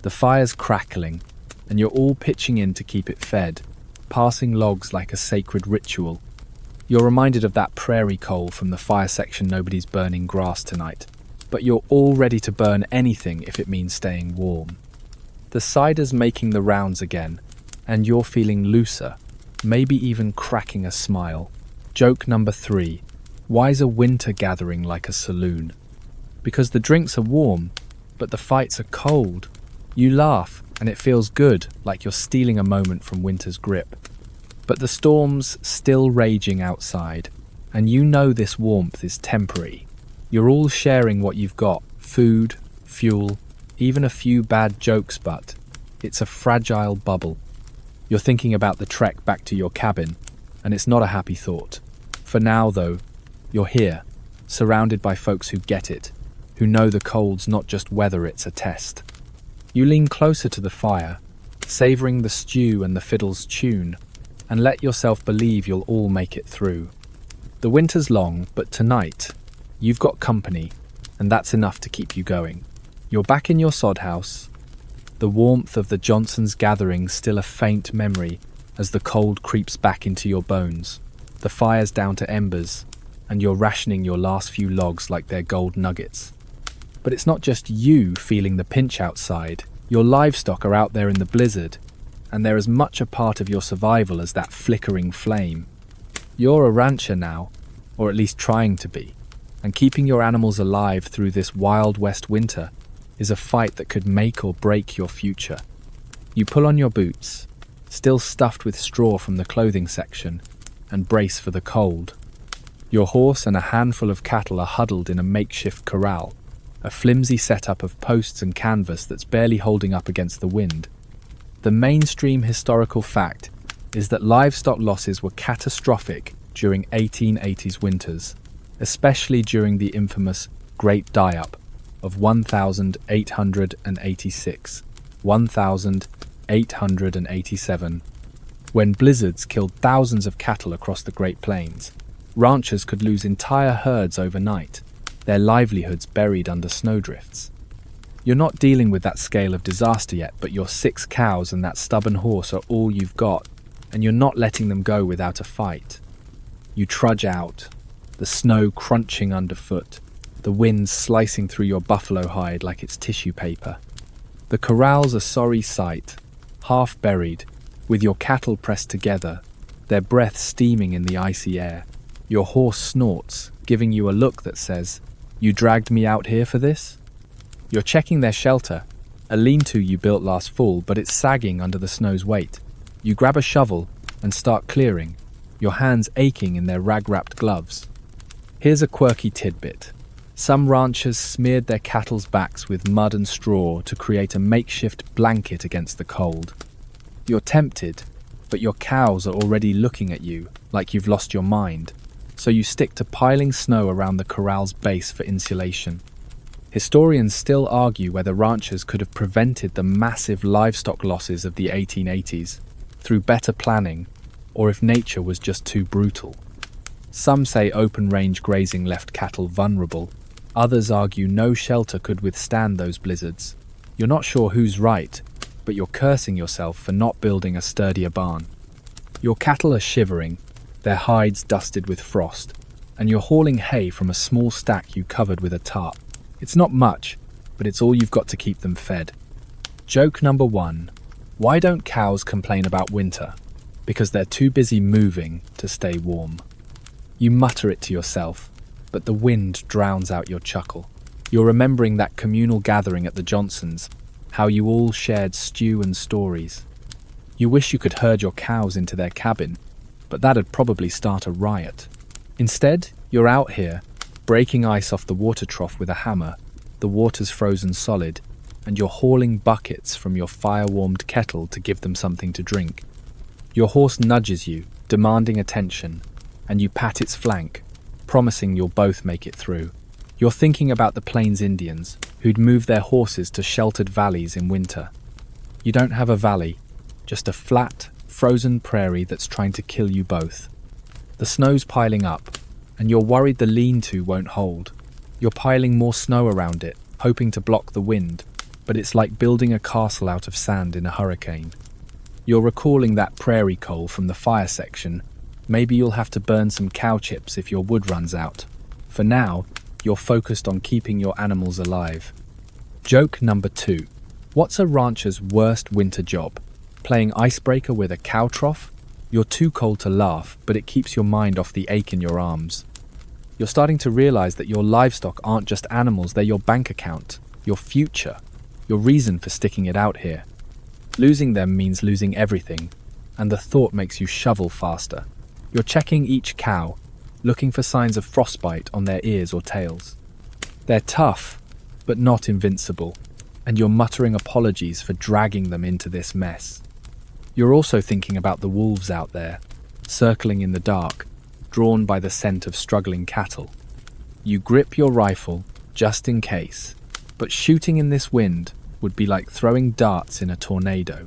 The fire's crackling, and you're all pitching in to keep it fed, passing logs like a sacred ritual. You're reminded of that prairie coal from the fire section nobody's burning grass tonight, but you're all ready to burn anything if it means staying warm. The cider's making the rounds again, and you're feeling looser, maybe even cracking a smile. Joke number 3. Why's a winter gathering like a saloon? Because the drinks are warm, but the fights are cold. You laugh, and it feels good, like you're stealing a moment from winter's grip. But the storm's still raging outside, and you know this warmth is temporary. You're all sharing what you've got, food, fuel, even a few bad jokes, but it's a fragile bubble. You're thinking about the trek back to your cabin, and it's not a happy thought. For now, though, you're here, surrounded by folks who get it, who know the cold's not just weather, it's a test. You lean closer to the fire, savouring the stew and the fiddle's tune, and let yourself believe you'll all make it through. The winter's long, but tonight, you've got company, and that's enough to keep you going. You're back in your sod house, the warmth of the Johnsons' gathering still a faint memory as the cold creeps back into your bones. The fire's down to embers, and you're rationing your last few logs like they're gold nuggets. But it's not just you feeling the pinch outside. Your livestock are out there in the blizzard, and they're as much a part of your survival as that flickering flame. You're a rancher now, or at least trying to be, and keeping your animals alive through this Wild West winter is a fight that could make or break your future. You pull on your boots, still stuffed with straw from the clothing section, and brace for the cold. Your horse and a handful of cattle are huddled in a makeshift corral, a flimsy setup of posts and canvas that's barely holding up against the wind. The mainstream historical fact is that livestock losses were catastrophic during 1880s winters, especially during the infamous Great Die-Up of 1886, 1887, when blizzards killed thousands of cattle across the Great Plains. Ranchers could lose entire herds overnight, their livelihoods buried under snowdrifts. You're not dealing with that scale of disaster yet, but your 6 cows and that stubborn horse are all you've got, and you're not letting them go without a fight. You trudge out, the snow crunching underfoot, the wind slicing through your buffalo hide like it's tissue paper. The corral's a sorry sight, half buried, with your cattle pressed together, their breath steaming in the icy air. Your horse snorts, giving you a look that says, "You dragged me out here for this?" You're checking their shelter, a lean-to you built last fall, but it's sagging under the snow's weight. You grab a shovel and start clearing, your hands aching in their rag-wrapped gloves. Here's a quirky tidbit. Some ranchers smeared their cattle's backs with mud and straw to create a makeshift blanket against the cold. You're tempted, but your cows are already looking at you like you've lost your mind, so you stick to piling snow around the corral's base for insulation. Historians still argue whether ranchers could have prevented the massive livestock losses of the 1880s through better planning, or if nature was just too brutal. Some say open-range grazing left cattle vulnerable. Others argue no shelter could withstand those blizzards. You're not sure who's right, but you're cursing yourself for not building a sturdier barn. Your cattle are shivering, their hides dusted with frost, and you're hauling hay from a small stack you covered with a tarp. It's not much, but it's all you've got to keep them fed. Joke number 1. Why don't cows complain about winter? Because they're too busy moving to stay warm. You mutter it to yourself, but the wind drowns out your chuckle. You're remembering that communal gathering at the Johnsons', how you all shared stew and stories. You wish you could herd your cows into their cabin, but that'd probably start a riot. Instead, you're out here, breaking ice off the water trough with a hammer. The water's frozen solid, and you're hauling buckets from your fire-warmed kettle to give them something to drink. Your horse nudges you, demanding attention, and you pat its flank, promising you'll both make it through. You're thinking about the Plains Indians, who'd move their horses to sheltered valleys in winter. You don't have a valley, just a flat, frozen prairie that's trying to kill you both. The snow's piling up, and you're worried the lean-to won't hold. You're piling more snow around it, hoping to block the wind, but it's like building a castle out of sand in a hurricane. You're recalling that prairie coal from the fire section. Maybe you'll have to burn some cow chips if your wood runs out. For now, you're focused on keeping your animals alive. Joke number 2. What's a rancher's worst winter job? Playing icebreaker with a cow trough? You're too cold to laugh, but it keeps your mind off the ache in your arms. You're starting to realize that your livestock aren't just animals, they're your bank account, your future, your reason for sticking it out here. Losing them means losing everything, and the thought makes you shovel faster. You're checking each cow, looking for signs of frostbite on their ears or tails. They're tough, but not invincible, and you're muttering apologies for dragging them into this mess. You're also thinking about the wolves out there, circling in the dark, drawn by the scent of struggling cattle. You grip your rifle, just in case, but shooting in this wind would be like throwing darts in a tornado.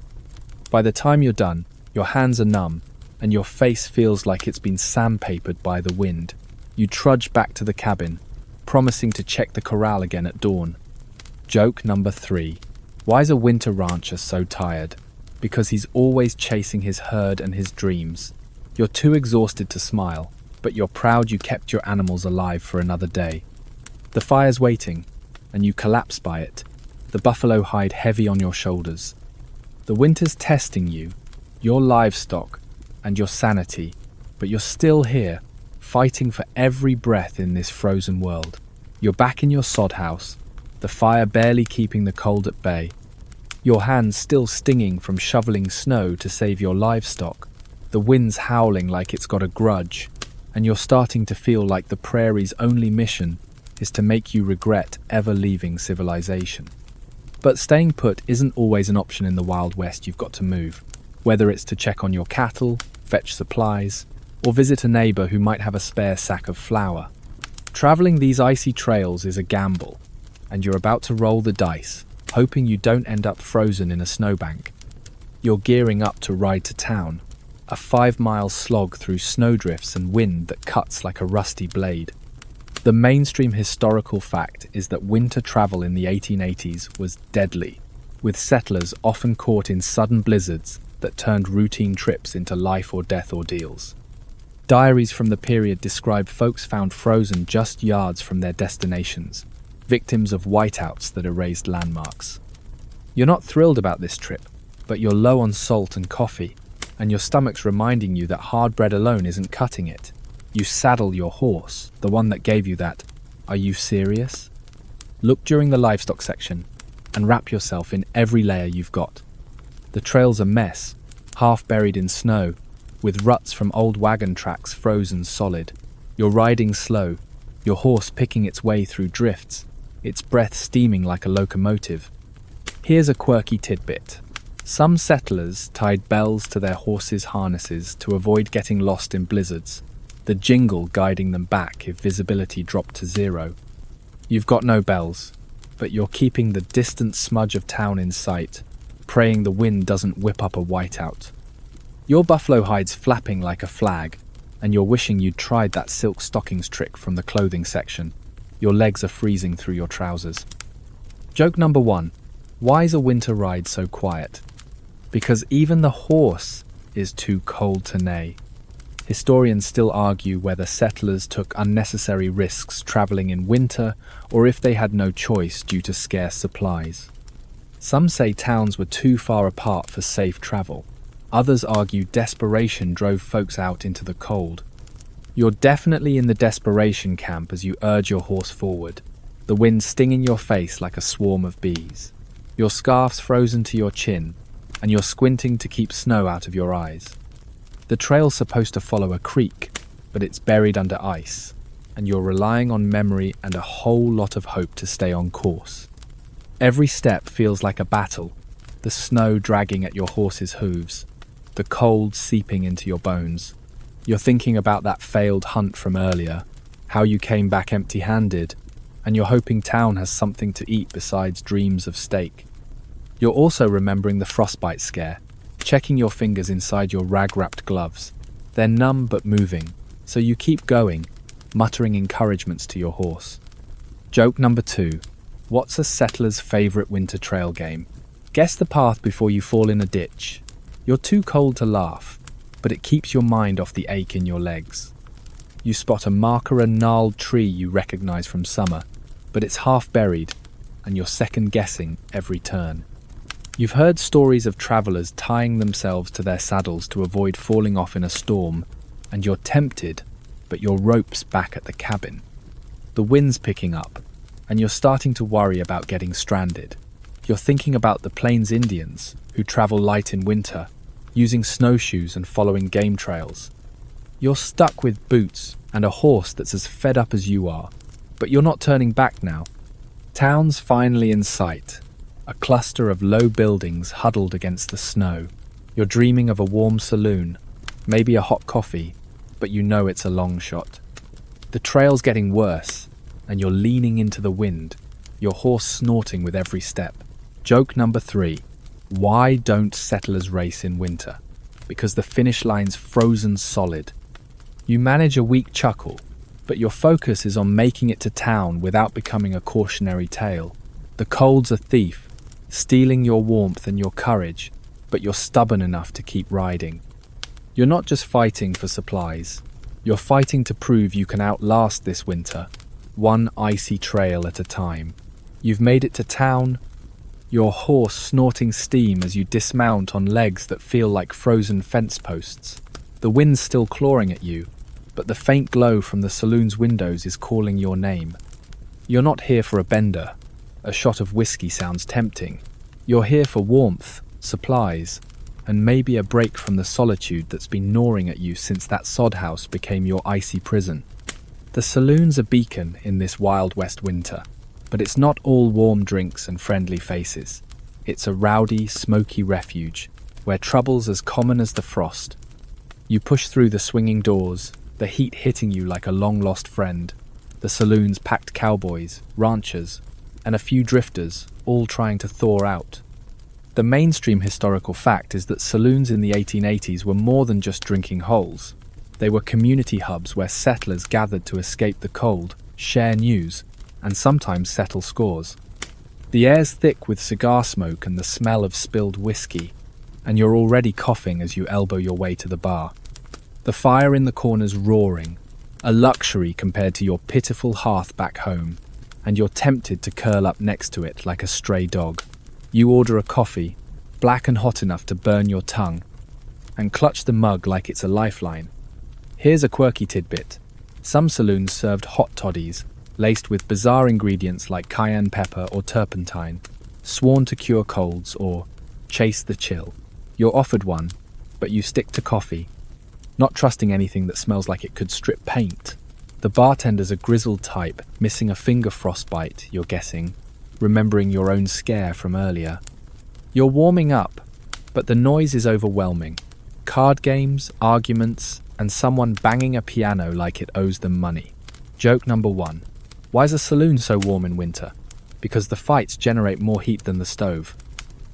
By the time you're done, your hands are numb, and your face feels like it's been sandpapered by the wind. You trudge back to the cabin, promising to check the corral again at dawn. Joke number 3. Why is a winter rancher so tired? Because he's always chasing his herd and his dreams. You're too exhausted to smile, but you're proud you kept your animals alive for another day. The fire's waiting, and you collapse by it, the buffalo hide heavy on your shoulders. The winter's testing you, your livestock, and your sanity, but you're still here, fighting for every breath in this frozen world. You're back in your sod house, the fire barely keeping the cold at bay. Your hands still stinging from shoveling snow to save your livestock. The wind's howling like it's got a grudge, and you're starting to feel like the prairie's only mission is to make you regret ever leaving civilization. But staying put isn't always an option in the Wild West. You've got to move, whether it's to check on your cattle, fetch supplies, or visit a neighbor who might have a spare sack of flour. Traveling these icy trails is a gamble, and you're about to roll the dice, hoping you don't end up frozen in a snowbank. You're gearing up to ride to town, a 5-mile slog through snowdrifts and wind that cuts like a rusty blade. The mainstream historical fact is that winter travel in the 1880s was deadly, with settlers often caught in sudden blizzards that turned routine trips into life or death ordeals. Diaries from the period describe folks found frozen just yards from their destinations, victims of whiteouts that erased landmarks. You're not thrilled about this trip, but you're low on salt and coffee, and your stomach's reminding you that hard bread alone isn't cutting it. You saddle your horse, the one that gave you that "Are you serious?" look during the livestock section, and wrap yourself in every layer you've got. The trail's a mess, half buried in snow, with ruts from old wagon tracks frozen solid. You're riding slow, your horse picking its way through drifts, its breath steaming like a locomotive. Here's a quirky tidbit. Some settlers tied bells to their horses' harnesses to avoid getting lost in blizzards, the jingle guiding them back if visibility dropped to 0. You've got no bells, but you're keeping the distant smudge of town in sight, praying the wind doesn't whip up a whiteout. Your buffalo hide's flapping like a flag, and you're wishing you'd tried that silk stockings trick from the clothing section. Your legs are freezing through your trousers. Joke number 1. Why is a winter ride so quiet? Because even the horse is too cold to neigh. Historians still argue whether settlers took unnecessary risks traveling in winter or if they had no choice due to scarce supplies. Some say towns were too far apart for safe travel. Others argue desperation drove folks out into the cold. You're definitely in the desperation camp as you urge your horse forward, the wind stinging your face like a swarm of bees. Your scarf's frozen to your chin, and you're squinting to keep snow out of your eyes. The trail's supposed to follow a creek, but it's buried under ice, and you're relying on memory and a whole lot of hope to stay on course. Every step feels like a battle, the snow dragging at your horse's hooves, the cold seeping into your bones. You're thinking about that failed hunt from earlier, how you came back empty-handed, and you're hoping town has something to eat besides dreams of steak. You're also remembering the frostbite scare, checking your fingers inside your rag-wrapped gloves. They're numb but moving, so you keep going, muttering encouragements to your horse. Joke number 2. What's a settler's favourite winter trail game? Guess the path before you fall in a ditch. You're too cold to laugh, but it keeps your mind off the ache in your legs. You spot a marker, a gnarled tree you recognise from summer, but it's half buried, and you're second-guessing every turn. You've heard stories of travellers tying themselves to their saddles to avoid falling off in a storm, and you're tempted, but your rope's back at the cabin. The wind's picking up, and you're starting to worry about getting stranded. You're thinking about the Plains Indians, who travel light in winter, using snowshoes and following game trails. You're stuck with boots and a horse that's as fed up as you are, but you're not turning back now. Town's finally in sight, a cluster of low buildings huddled against the snow. You're dreaming of a warm saloon, maybe a hot coffee, but you know it's a long shot. The trail's getting worse, and you're leaning into the wind, your horse snorting with every step. Joke number 3. Why don't settlers race in winter? Because the finish line's frozen solid. You manage a weak chuckle, but your focus is on making it to town without becoming a cautionary tale. The cold's a thief, stealing your warmth and your courage, but you're stubborn enough to keep riding. You're not just fighting for supplies. You're fighting to prove you can outlast this winter, one icy trail at a time. You've made it to town, your horse snorting steam as you dismount on legs that feel like frozen fence posts. The wind's still clawing at you, but the faint glow from the saloon's windows is calling your name. You're not here for a bender. A shot of whiskey sounds tempting. You're here for warmth, supplies, and maybe a break from the solitude that's been gnawing at you since that sod house became your icy prison. The saloon's a beacon in this Wild West winter, but it's not all warm drinks and friendly faces. It's a rowdy, smoky refuge, where trouble's as common as the frost. You push through the swinging doors, the heat hitting you like a long-lost friend. The saloon's packed cowboys, ranchers, and a few drifters, all trying to thaw out. The mainstream historical fact is that saloons in the 1880s were more than just drinking holes. They were community hubs where settlers gathered to escape the cold, share news, and sometimes settle scores. The air's thick with cigar smoke and the smell of spilled whiskey, and you're already coughing as you elbow your way to the bar. The fire in the corner's roaring, a luxury compared to your pitiful hearth back home, and you're tempted to curl up next to it like a stray dog. You order a coffee, black and hot enough to burn your tongue, and clutch the mug like it's a lifeline. Here's a quirky tidbit. Some saloons served hot toddies, laced with bizarre ingredients like cayenne pepper or turpentine, sworn to cure colds or chase the chill. You're offered one, but you stick to coffee, not trusting anything that smells like it could strip paint. The bartender's a grizzled type, missing a finger frostbite, you're guessing, remembering your own scare from earlier. You're warming up, but the noise is overwhelming. Card games, arguments, and someone banging a piano like it owes them money. Joke number 1. Why is a saloon so warm in winter? Because the fights generate more heat than the stove.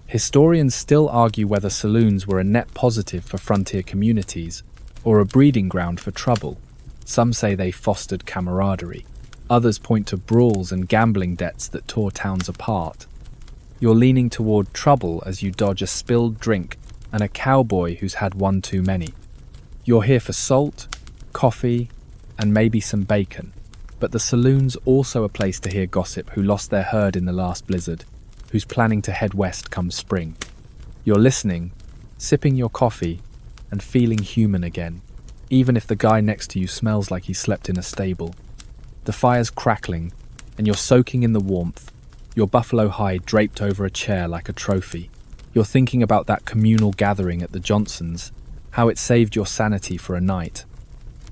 Historians still argue whether saloons were a net positive for frontier communities or a breeding ground for trouble. Some say they fostered camaraderie. Others point to brawls and gambling debts that tore towns apart. You're leaning toward trouble as you dodge a spilled drink and a cowboy who's had one too many. You're here for salt, coffee, and maybe some bacon. But the saloon's also a place to hear gossip who lost their herd in the last blizzard, who's planning to head west come spring. You're listening, sipping your coffee, and feeling human again, even if the guy next to you smells like he slept in a stable. The fire's crackling, and you're soaking in the warmth, your buffalo hide draped over a chair like a trophy. You're thinking about that communal gathering at the Johnsons', how it saved your sanity for a night.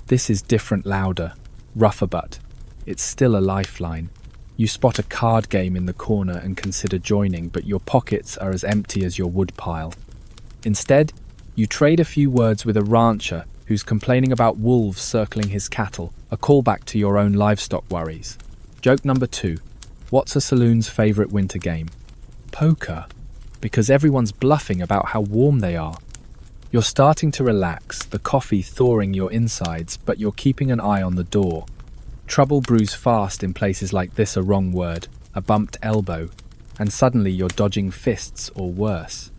This is different, louder, rougher, but it's still a lifeline. You spot a card game in the corner and consider joining, but your pockets are as empty as your woodpile. Instead, you trade a few words with a rancher who's complaining about wolves circling his cattle, a callback to your own livestock worries. Joke number 2. What's a saloon's favourite winter game? Poker. Because everyone's bluffing about how warm they are. You're starting to relax, the coffee thawing your insides, but you're keeping an eye on the door. Trouble brews fast in places like this, a wrong word, a bumped elbow, and suddenly you're dodging fists or worse.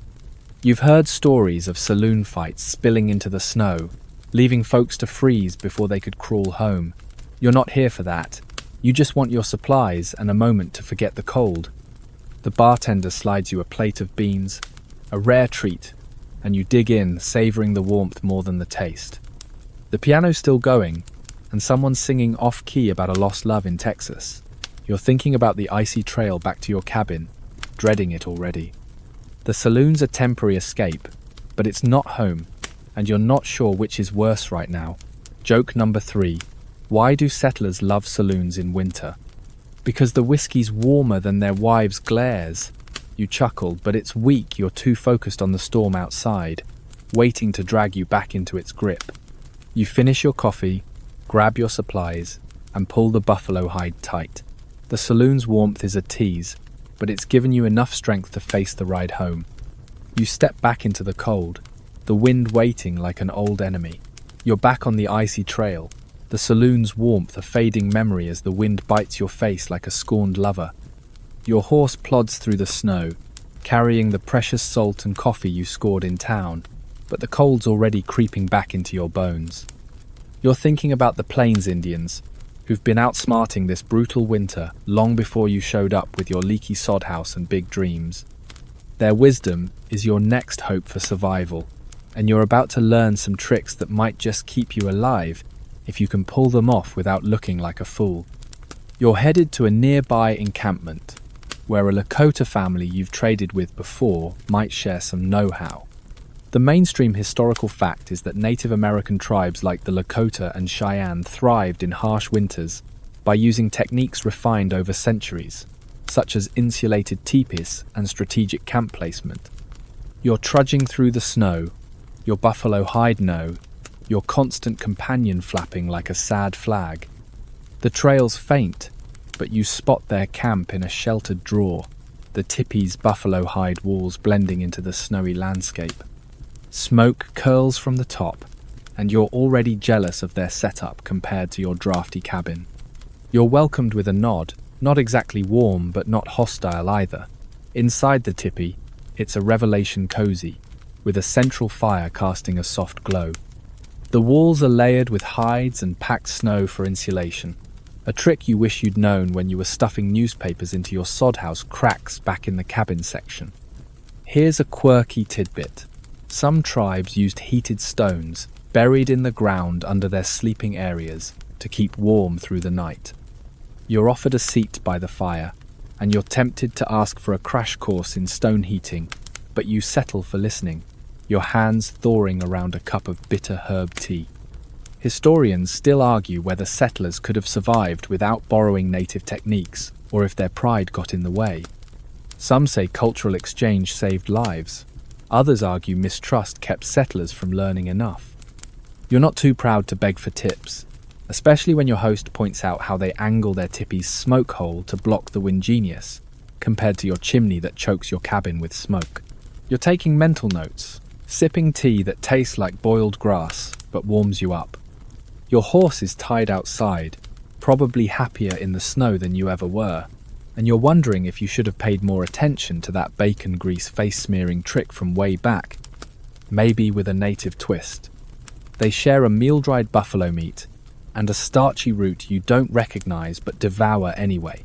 You've heard stories of saloon fights spilling into the snow, leaving folks to freeze before they could crawl home. You're not here for that. You just want your supplies and a moment to forget the cold. The bartender slides you a plate of beans, a rare treat, and you dig in, savouring the warmth more than the taste. The piano's still going, and someone's singing off-key about a lost love in Texas. You're thinking about the icy trail back to your cabin, dreading it already. The saloon's a temporary escape, but it's not home, and you're not sure which is worse right now. Joke number 3. Why do settlers love saloons in winter? Because the whiskey's warmer than their wives' glares. You chuckled, but it's weak. You're too focused on the storm outside, waiting to drag you back into its grip. You finish your coffee, grab your supplies, and pull the buffalo hide tight. The saloon's warmth is a tease, but it's given you enough strength to face the ride home. You step back into the cold, the wind waiting like an old enemy. You're back on the icy trail, the saloon's warmth a fading memory as the wind bites your face like a scorned lover. Your horse plods through the snow, carrying the precious salt and coffee you scored in town, but the cold's already creeping back into your bones. You're thinking about the Plains Indians, who've been outsmarting this brutal winter long before you showed up with your leaky sod house and big dreams. Their wisdom is your next hope for survival, and you're about to learn some tricks that might just keep you alive if you can pull them off without looking like a fool. You're headed to a nearby encampment, where a Lakota family you've traded with before might share some know-how. The mainstream historical fact is that Native American tribes like the Lakota and Cheyenne thrived in harsh winters by using techniques refined over centuries, such as insulated teepees and strategic camp placement. You're trudging through the snow, your buffalo hide your constant companion flapping like a sad flag. The trail's faint, but you spot their camp in a sheltered draw, the teepee's buffalo hide walls blending into the snowy landscape. Smoke curls from the top, and you're already jealous of their setup compared to your drafty cabin. You're welcomed with a nod, not exactly warm but not hostile either. Inside the teepee, it's a revelation cozy, with a central fire casting a soft glow. The walls are layered with hides and packed snow for insulation, a trick you wish you'd known when you were stuffing newspapers into your sod house cracks back in the cabin section. Here's a quirky tidbit. Some tribes used heated stones buried in the ground under their sleeping areas to keep warm through the night. You're offered a seat by the fire, and you're tempted to ask for a crash course in stone heating, but you settle for listening, your hands thawing around a cup of bitter herb tea. Historians still argue whether settlers could have survived without borrowing native techniques, or if their pride got in the way. Some say cultural exchange saved lives. Others argue mistrust kept settlers from learning enough. You're not too proud to beg for tips, especially when your host points out how they angle their teepee's smoke hole to block the wind genius, compared to your chimney that chokes your cabin with smoke. You're taking mental notes, sipping tea that tastes like boiled grass but warms you up. Your horse is tied outside, probably happier in the snow than you ever were, and you're wondering if you should have paid more attention to that bacon grease face-smearing trick from way back, maybe with a native twist. They share a meal-dried buffalo meat and a starchy root you don't recognize but devour anyway.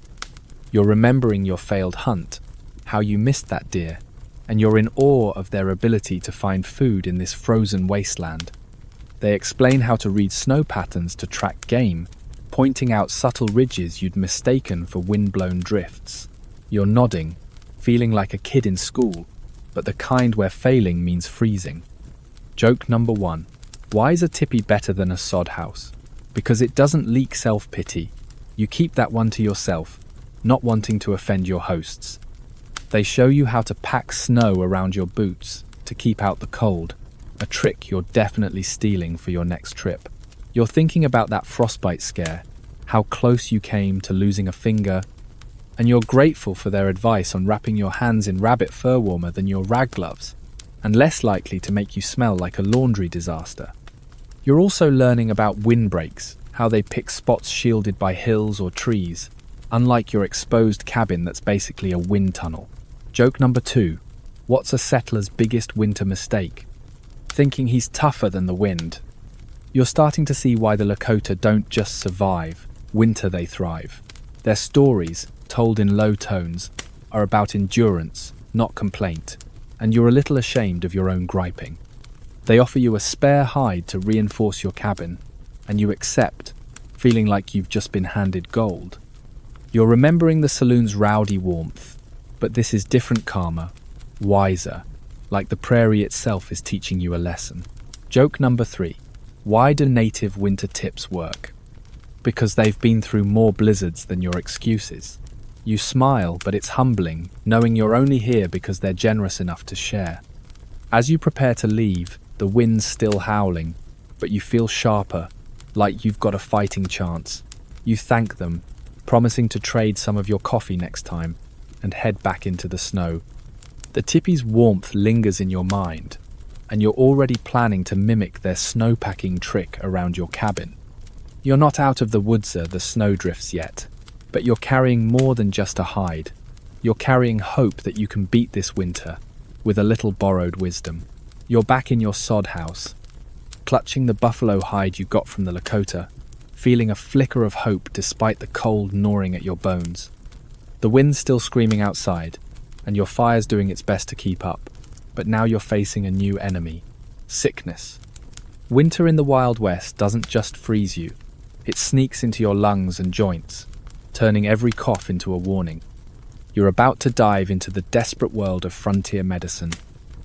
You're remembering your failed hunt, how you missed that deer, and you're in awe of their ability to find food in this frozen wasteland. They explain how to read snow patterns to track game, pointing out subtle ridges you'd mistaken for wind-blown drifts. You're nodding, feeling like a kid in school, but the kind where failing means freezing. Joke number 1. Why is a teepee better than a sod house? Because it doesn't leak self-pity. You keep that one to yourself, not wanting to offend your hosts. They show you how to pack snow around your boots to keep out the cold, a trick you're definitely stealing for your next trip. You're thinking about that frostbite scare, how close you came to losing a finger, and you're grateful for their advice on wrapping your hands in rabbit fur warmer than your rag gloves, and less likely to make you smell like a laundry disaster. You're also learning about windbreaks, how they pick spots shielded by hills or trees, unlike your exposed cabin that's basically a wind tunnel. Joke number 2. What's a settler's biggest winter mistake? Thinking he's tougher than the wind. You're starting to see why the Lakota don't just survive, winter they thrive. Their stories, told in low tones, are about endurance, not complaint, and you're a little ashamed of your own griping. They offer you a spare hide to reinforce your cabin, and you accept, feeling like you've just been handed gold. You're remembering the saloon's rowdy warmth, but this is different karma, wiser, like the prairie itself is teaching you a lesson. Joke number 3. Why do native winter tips work? Because they've been through more blizzards than your excuses. You smile, but it's humbling, knowing you're only here because they're generous enough to share. As you prepare to leave, the wind's still howling, but you feel sharper, like you've got a fighting chance. You thank them, promising to trade some of your coffee next time, and head back into the snow. The tippies' warmth lingers in your mind, and you're already planning to mimic their snowpacking trick around your cabin. You're not out of the woods or the snowdrifts yet, but you're carrying more than just a hide. You're carrying hope that you can beat this winter with a little borrowed wisdom. You're back in your sod house, clutching the buffalo hide you got from the Lakota, feeling a flicker of hope despite the cold gnawing at your bones. The wind's still screaming outside, and your fire's doing its best to keep up, but now you're facing a new enemy: sickness. Winter in the Wild West doesn't just freeze you, it sneaks into your lungs and joints, turning every cough into a warning. You're about to dive into the desperate world of frontier medicine,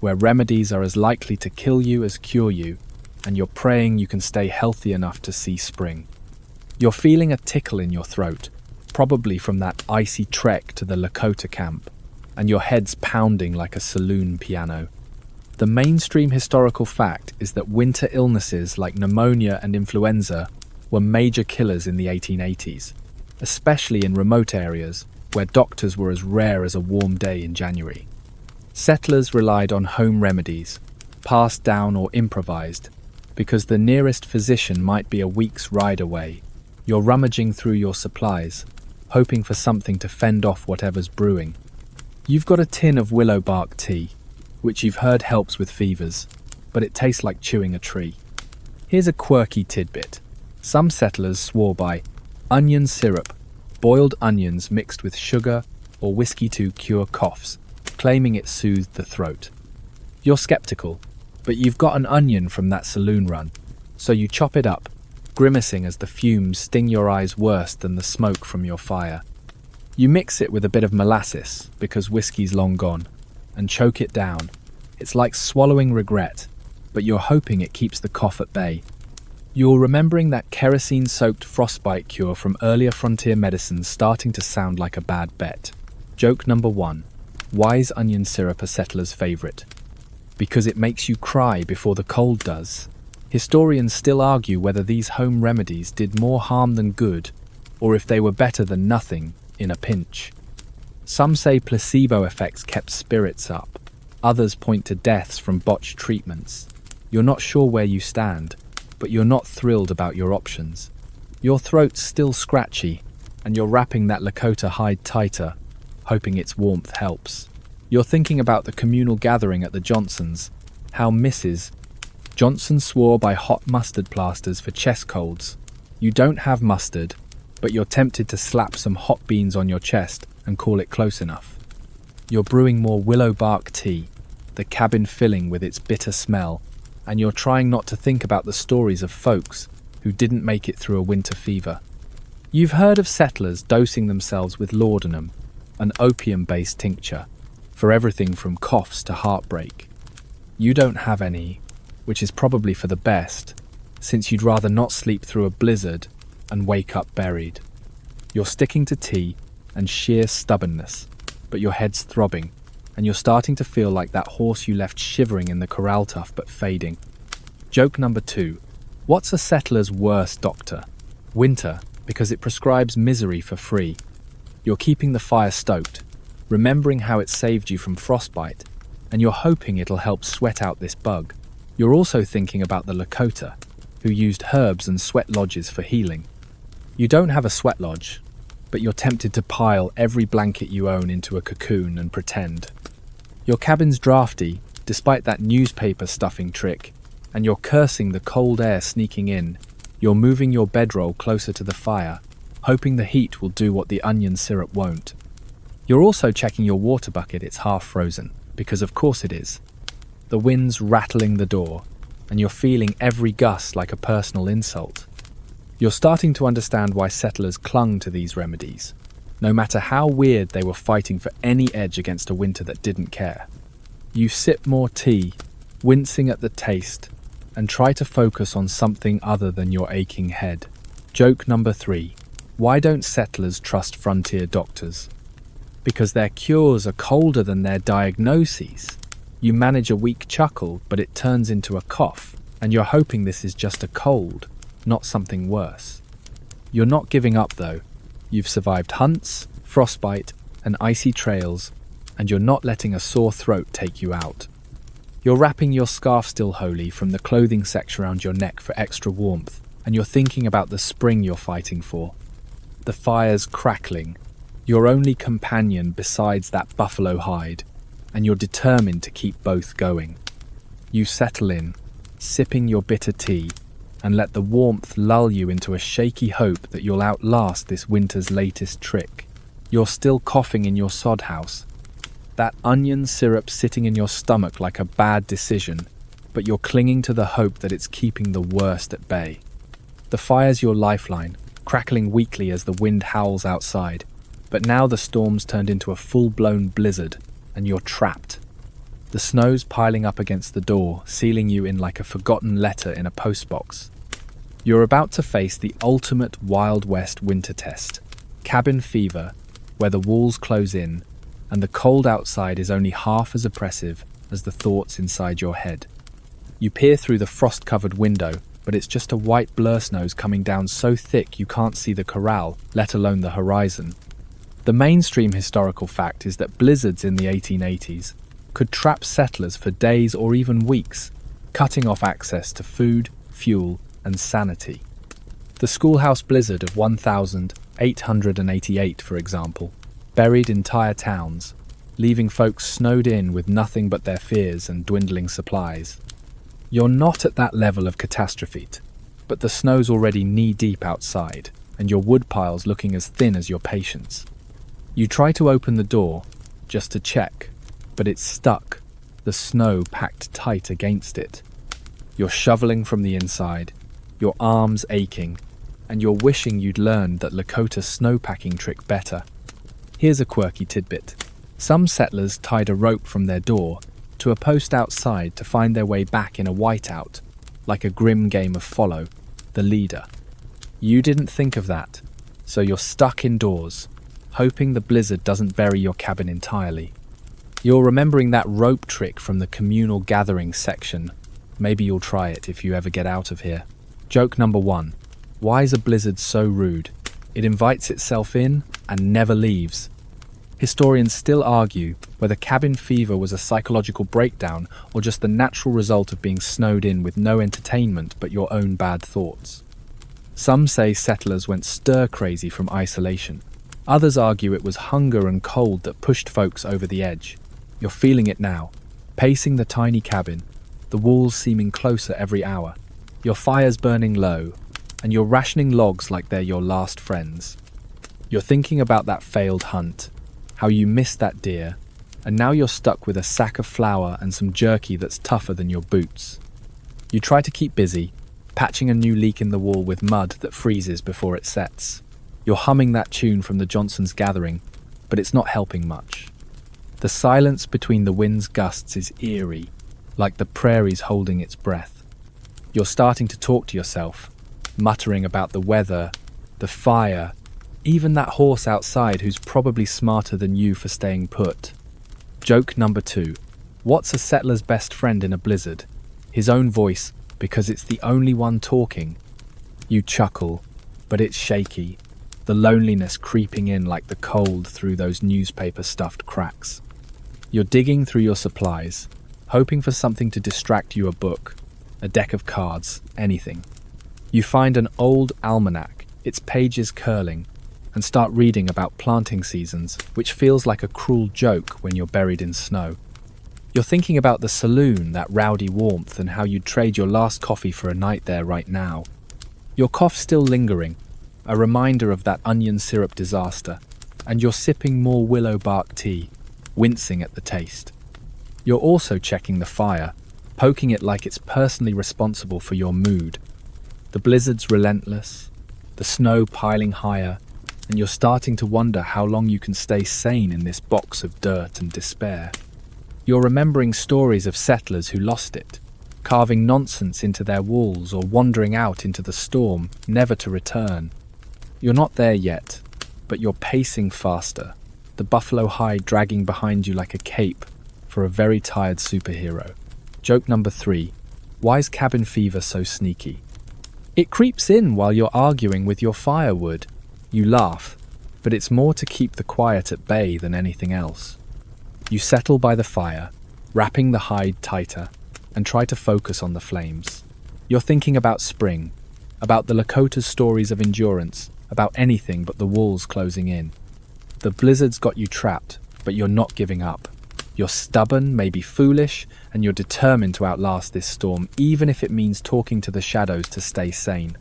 where remedies are as likely to kill you as cure you, and you're praying you can stay healthy enough to see spring. You're feeling a tickle in your throat, probably from that icy trek to the Lakota camp, and your head's pounding like a saloon piano. The mainstream historical fact is that winter illnesses like pneumonia and influenza were major killers in the 1880s, especially in remote areas where doctors were as rare as a warm day in January. Settlers relied on home remedies, passed down or improvised, because the nearest physician might be a week's ride away. You're rummaging through your supplies, hoping for something to fend off whatever's brewing. You've got a tin of willow bark tea, which you've heard helps with fevers, but it tastes like chewing a tree. Here's a quirky tidbit. Some settlers swore by onion syrup, boiled onions mixed with sugar or whiskey to cure coughs, claiming it soothed the throat. You're skeptical, but you've got an onion from that saloon run, so you chop it up, grimacing as the fumes sting your eyes worse than the smoke from your fire. You mix it with a bit of molasses, because whiskey's long gone, and choke it down. It's like swallowing regret, but you're hoping it keeps the cough at bay. You're remembering that kerosene-soaked frostbite cure from earlier frontier medicine starting to sound like a bad bet. Joke number 1. Why is onion syrup a settler's favourite? Because it makes you cry before the cold does. Historians still argue whether these home remedies did more harm than good, or if they were better than nothing in a pinch. Some say placebo effects kept spirits up. Others point to deaths from botched treatments. You're not sure where you stand, but you're not thrilled about your options. Your throat's still scratchy, and you're wrapping that Lakota hide tighter, hoping its warmth helps. You're thinking about the communal gathering at the Johnsons', how Mrs. Johnson swore by hot mustard plasters for chest colds. You don't have mustard, but you're tempted to slap some hot beans on your chest and call it close enough. You're brewing more willow bark tea, the cabin filling with its bitter smell, and you're trying not to think about the stories of folks who didn't make it through a winter fever. You've heard of settlers dosing themselves with laudanum, an opium-based tincture, for everything from coughs to heartbreak. You don't have any, which is probably for the best, since you'd rather not sleep through a blizzard and wake up buried. You're sticking to tea and sheer stubbornness, but your head's throbbing, and you're starting to feel like that horse you left shivering in the corral tuff but fading. Joke number 2. What's a settler's worst doctor? Winter, because it prescribes misery for free. You're keeping the fire stoked, remembering how it saved you from frostbite, and you're hoping it'll help sweat out this bug. You're also thinking about the Lakota, who used herbs and sweat lodges for healing. You don't have a sweat lodge, but you're tempted to pile every blanket you own into a cocoon and pretend. Your cabin's drafty, despite that newspaper stuffing trick, and you're cursing the cold air sneaking in. You're moving your bedroll closer to the fire, hoping the heat will do what the onion syrup won't. You're also checking your water bucket, it's half frozen, because of course it is. The wind's rattling the door, and you're feeling every gust like a personal insult. You're starting to understand why settlers clung to these remedies, no matter how weird they were fighting for any edge against a winter that didn't care. You sip more tea, wincing at the taste, and try to focus on something other than your aching head. Joke number 3. Why don't settlers trust frontier doctors? Because their cures are colder than their diagnoses. You manage a weak chuckle, but it turns into a cough, and you're hoping this is just a cold, not something worse. You're not giving up though. You've survived hunts, frostbite, and icy trails, and you're not letting a sore throat take you out. You're wrapping your scarf still wholly from the clothing section around your neck for extra warmth, and you're thinking about the spring you're fighting for. The fire's crackling, your only companion besides that buffalo hide, and you're determined to keep both going. You settle in, sipping your bitter tea, and let the warmth lull you into a shaky hope that you'll outlast this winter's latest trick. You're still coughing in your sod house, that onion syrup sitting in your stomach like a bad decision, but you're clinging to the hope that it's keeping the worst at bay. The fire's your lifeline, crackling weakly as the wind howls outside, but now the storm's turned into a full-blown blizzard, and you're trapped. The snow's piling up against the door, sealing you in like a forgotten letter in a postbox. You're about to face the ultimate Wild West winter test, cabin fever, where the walls close in, and the cold outside is only half as oppressive as the thoughts inside your head. You peer through the frost-covered window, but it's just a white blur snows coming down so thick you can't see the corral, let alone the horizon. The mainstream historical fact is that blizzards in the 1880s could trap settlers for days or even weeks, cutting off access to food, fuel, and sanity. The schoolhouse blizzard of 1888, for example, buried entire towns, leaving folks snowed in with nothing but their fears and dwindling supplies. You're not at that level of catastrophe, but the snow's already knee-deep outside, and your woodpile's looking as thin as your patience. You try to open the door, just to check, but it's stuck, the snow packed tight against it. You're shoveling from the inside, your arms aching, and you're wishing you'd learned that Lakota snowpacking trick better. Here's a quirky tidbit. Some settlers tied a rope from their door to a post outside to find their way back in a whiteout, like a grim game of follow, the leader. You didn't think of that, so you're stuck indoors, hoping the blizzard doesn't bury your cabin entirely. You're remembering that rope trick from the communal gathering section. Maybe you'll try it if you ever get out of here. Joke number 1. Why is a blizzard so rude? It invites itself in and never leaves. Historians still argue whether cabin fever was a psychological breakdown or just the natural result of being snowed in with no entertainment but your own bad thoughts. Some say settlers went stir-crazy from isolation. Others argue it was hunger and cold that pushed folks over the edge. You're feeling it now, pacing the tiny cabin, the walls seeming closer every hour. Your fire's burning low, and you're rationing logs like they're your last friends. You're thinking about that failed hunt, how you missed that deer, and now you're stuck with a sack of flour and some jerky that's tougher than your boots. You try to keep busy, patching a new leak in the wall with mud that freezes before it sets. You're humming that tune from the Johnson's gathering, but it's not helping much. The silence between the wind's gusts is eerie, like the prairie's holding its breath. You're starting to talk to yourself, muttering about the weather, the fire, even that horse outside who's probably smarter than you for staying put. Joke number 2. What's a settler's best friend in a blizzard? His own voice, because it's the only one talking. You chuckle, but it's shaky, the loneliness creeping in like the cold through those newspaper-stuffed cracks. You're digging through your supplies, hoping for something to distract you, a book, a deck of cards, anything. You find an old almanac, its pages curling, and start reading about planting seasons, which feels like a cruel joke when you're buried in snow. You're thinking about the saloon, that rowdy warmth, and how you'd trade your last coffee for a night there right now. Your cough's still lingering, a reminder of that onion syrup disaster, and you're sipping more willow bark tea, wincing at the taste. You're also checking the fire, poking it like it's personally responsible for your mood. The blizzard's relentless, the snow piling higher, and you're starting to wonder how long you can stay sane in this box of dirt and despair. You're remembering stories of settlers who lost it, carving nonsense into their walls or wandering out into the storm, never to return. You're not there yet, but you're pacing faster, the buffalo hide dragging behind you like a cape for a very tired superhero. Joke number 3. Why is cabin fever so sneaky? It creeps in while you're arguing with your firewood. You laugh, but it's more to keep the quiet at bay than anything else. You settle by the fire, wrapping the hide tighter, and try to focus on the flames. You're thinking about spring, about the Lakota's stories of endurance, about anything but the walls closing in. The blizzard's got you trapped, but you're not giving up. You're stubborn, maybe foolish, and you're determined to outlast this storm, even if it means talking to the shadows to stay sane.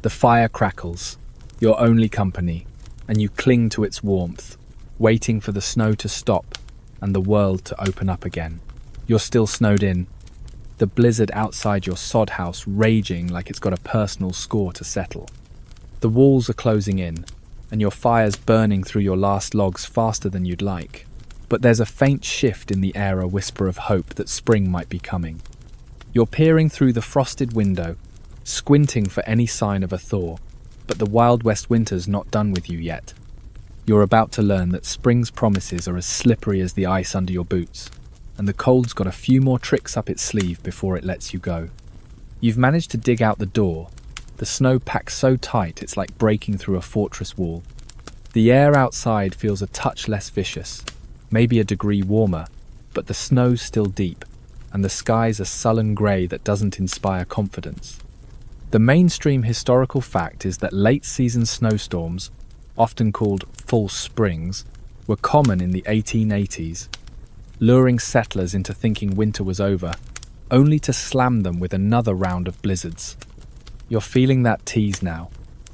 The fire crackles, your only company, and you cling to its warmth, waiting for the snow to stop and the world to open up again. You're still snowed in, the blizzard outside your sod house raging like it's got a personal score to settle. The walls are closing in, and your fire's burning through your last logs faster than you'd like. But there's a faint shift in the air, a whisper of hope that spring might be coming. You're peering through the frosted window, squinting for any sign of a thaw, but the Wild West winter's not done with you yet. You're about to learn that spring's promises are as slippery as the ice under your boots, and the cold's got a few more tricks up its sleeve before it lets you go. You've managed to dig out the door, the snow packed so tight it's like breaking through a fortress wall. The air outside feels a touch less vicious, maybe a degree warmer, but the snow's still deep, and the sky's a sullen grey that doesn't inspire confidence. The mainstream historical fact is that late-season snowstorms, often called false springs, were common in the 1880s, luring settlers into thinking winter was over, only to slam them with another round of blizzards. You're feeling that tease now,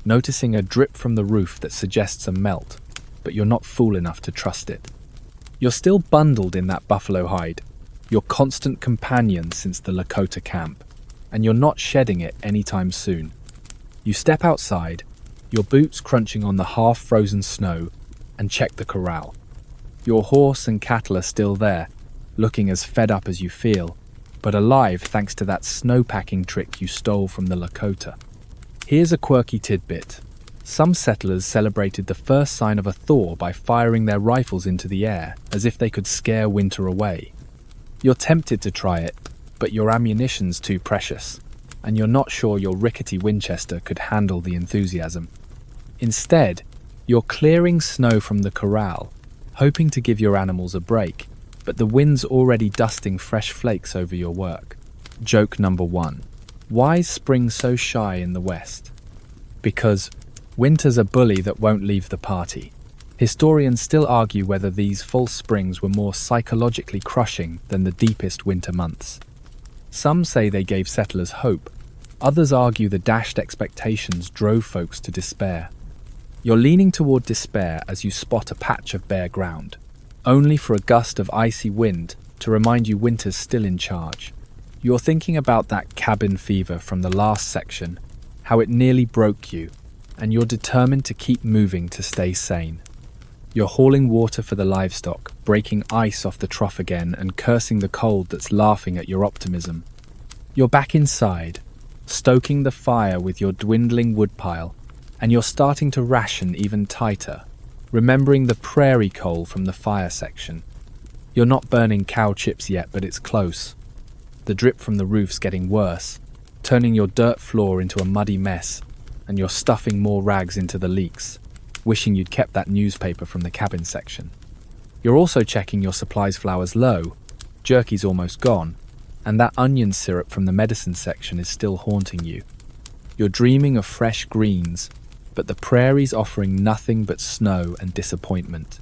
noticing a drip from the roof that suggests a melt, but you're not fool enough to trust it. You're still bundled in that buffalo hide, your constant companion since the Lakota camp, and you're not shedding it anytime soon. You step outside, your boots crunching on the half-frozen snow, and check the corral. Your horse and cattle are still there, looking as fed up as you feel, but alive thanks to that snowpacking trick you stole from the Lakota. Here's a quirky tidbit. Some settlers celebrated the first sign of a thaw by firing their rifles into the air, as if they could scare winter away. You're tempted to try it, but your ammunition's too precious, and you're not sure your rickety Winchester could handle the enthusiasm. Instead, you're clearing snow from the corral, hoping to give your animals a break, but the wind's already dusting fresh flakes over your work. Joke number 1. Why is spring so shy in the West? Because winter's a bully that won't leave the party. Historians still argue whether these false springs were more psychologically crushing than the deepest winter months. Some say they gave settlers hope. Others argue the dashed expectations drove folks to despair. You're leaning toward despair as you spot a patch of bare ground, only for a gust of icy wind to remind you winter's still in charge. You're thinking about that cabin fever from the last section, how it nearly broke you, and you're determined to keep moving to stay sane. You're hauling water for the livestock, breaking ice off the trough again and cursing the cold that's laughing at your optimism. You're back inside, stoking the fire with your dwindling woodpile, and you're starting to ration even tighter, remembering the prairie coal from the fire section. You're not burning cow chips yet, but it's close. The drip from the roof's getting worse, turning your dirt floor into a muddy mess, and you're stuffing more rags into the leaks, wishing you'd kept that newspaper from the cabin section. You're also checking your supplies flowers low, jerky's almost gone, and that onion syrup from the medicine section is still haunting you. You're dreaming of fresh greens, but the prairie's offering nothing but snow and disappointment.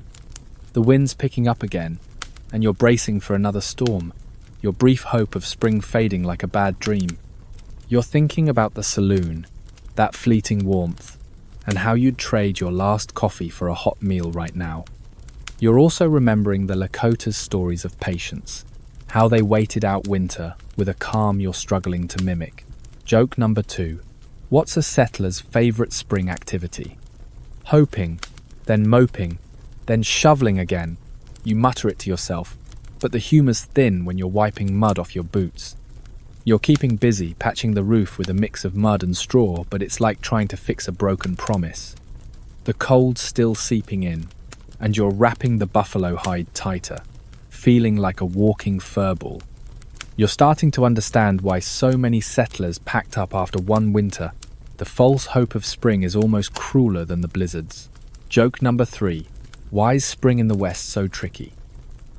The wind's picking up again, and you're bracing for another storm, your brief hope of spring fading like a bad dream. You're thinking about the saloon, that fleeting warmth, and how you'd trade your last coffee for a hot meal right now. You're also remembering the Lakota's stories of patience, how they waited out winter with a calm you're struggling to mimic. Joke number 2. What's a settler's favourite spring activity? Hoping, then moping, then shoveling again. You mutter it to yourself, but the humour's thin when you're wiping mud off your boots. You're keeping busy patching the roof with a mix of mud and straw, but it's like trying to fix a broken promise. The cold's still seeping in, and you're wrapping the buffalo hide tighter, feeling like a walking furball. You're starting to understand why so many settlers packed up after one winter. The false hope of spring is almost crueler than the blizzards. Joke number 3. Why is spring in the West so tricky?